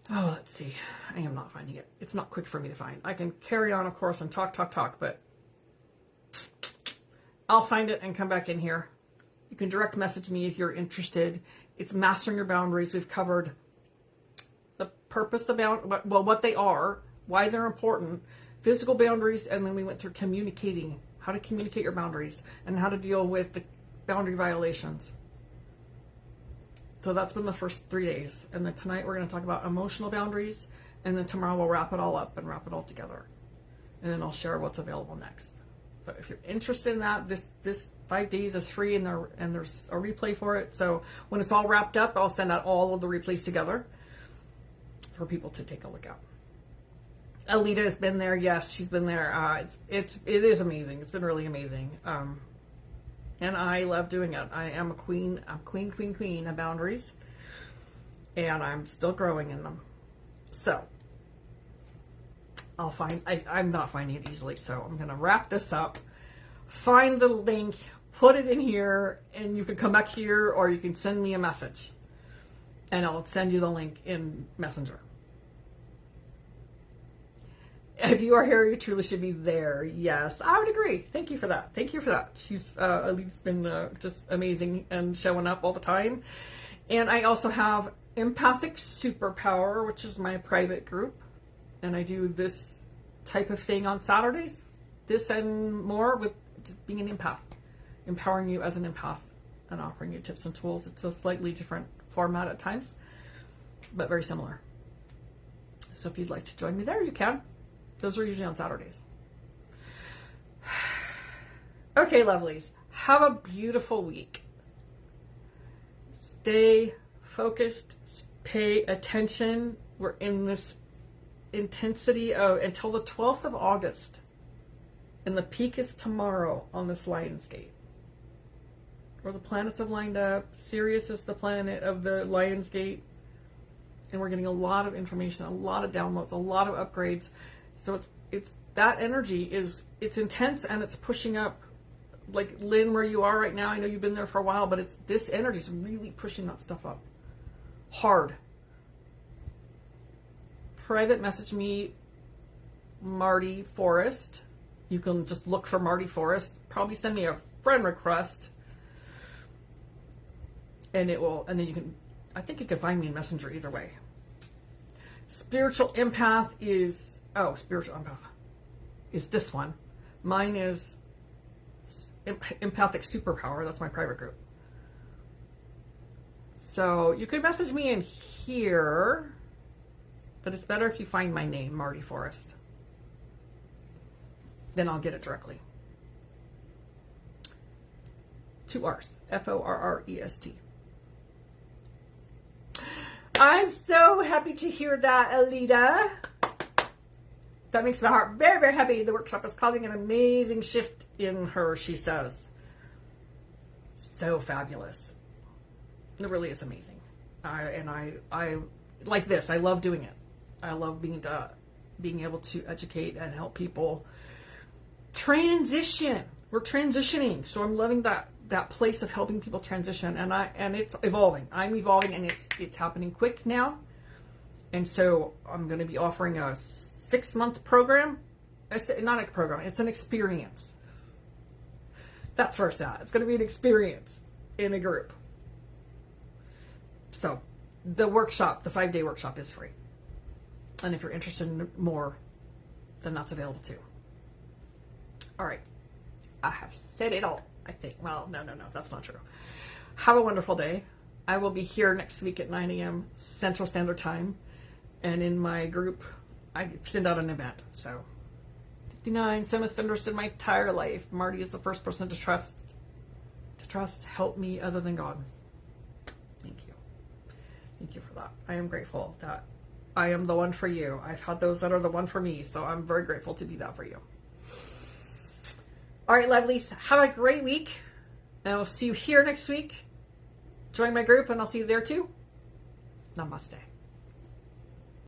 Oh, let's see. I am not finding it. It's not quick for me to find. I can carry on, of course, and talk, but I'll find it and come back in here. You can direct message me if you're interested. It's Mastering Your Boundaries. We've covered the purpose of boundaries, well, what they are, why they're important, physical boundaries, and then we went through communicating, how to communicate your boundaries, and how to deal with the boundary violations. So that's been the first 3 days. And then tonight we're going to talk about emotional boundaries, and then tomorrow we'll wrap it all up and wrap it all together. And then I'll share what's available next. So if you're interested in that, this 5 days is free, and there's a replay for it. So when it's all wrapped up, I'll send out all of the replays together for people to take a look at. Alita has been there. Yes, she's been there. It is amazing. It's been really amazing. And I love doing it. I am a queen. I'm queen of boundaries, and I'm still growing in them. So I'm not finding it easily. So I'm going to wrap this up, find the link, put it in here, and you can come back here, or you can send me a message, and I'll send you the link in Messenger. If you are here, you truly should be there. Yes, I would agree. Thank you for that. Thank you for that. She's Elite's been just amazing and showing up all the time. And I also have Empathic Superpower, which is my private group. And I do this type of thing on Saturdays. This and more with just being an empath. Empowering you as an empath and offering you tips and tools. It's a slightly different format at times, but very similar. So if you'd like to join me there, you can. Those are usually on Saturdays. Okay, lovelies. Have a beautiful week. Stay focused. Pay attention. We're in this intensity of until the 12th of August. And the peak is tomorrow on this Lionsgate. Where the planets have lined up. Sirius is the planet of the Lionsgate. And we're getting a lot of information, a lot of downloads, a lot of upgrades. So it's that energy it's intense, and it's pushing up, like Lynn, where you are right now. I know you've been there for a while, but this energy is really pushing that stuff up hard. Private message me, Marty Forrest. You can just look for Marty Forrest. Probably send me a friend request, and then you can. I think you can find me in Messenger either way. Spiritual empath is. Oh, spiritual empath is this one. Mine is Empathic Superpower. That's my private group. So you could message me in here, but it's better if you find my name, Marty Forrest. Then I'll get it directly. 2 R's. Forrest. I'm so happy to hear that, Alita. That makes my heart very, very happy. The workshop is causing an amazing shift in her, she says. So fabulous. It really is amazing. I like this. I love doing it. I love being able to educate and help people transition. We're transitioning. So I'm loving that place of helping people transition, and it's evolving. I'm evolving, and it's happening quick now. And so I'm going to be offering a 6-month program. It's not a program, it's an experience. That's where it's at. It's going to be an experience in a group. So the workshop, the 5-day workshop, is free. And if you're interested in more, then that's available too. All right. I have said it all, I think. Well, no, that's not true. Have a wonderful day. I will be here next week at 9 a.m. Central Standard Time. And in my group, I send out an event. So 59, so misunderstood my entire life. Marty is the first person to trust. Help me other than God. Thank you. Thank you for that. I am grateful that I am the one for you. I've had those that are the one for me. So I'm very grateful to be that for you. All right, lovelies. Have a great week. And I'll see you here next week. Join my group, and I'll see you there too. Namaste.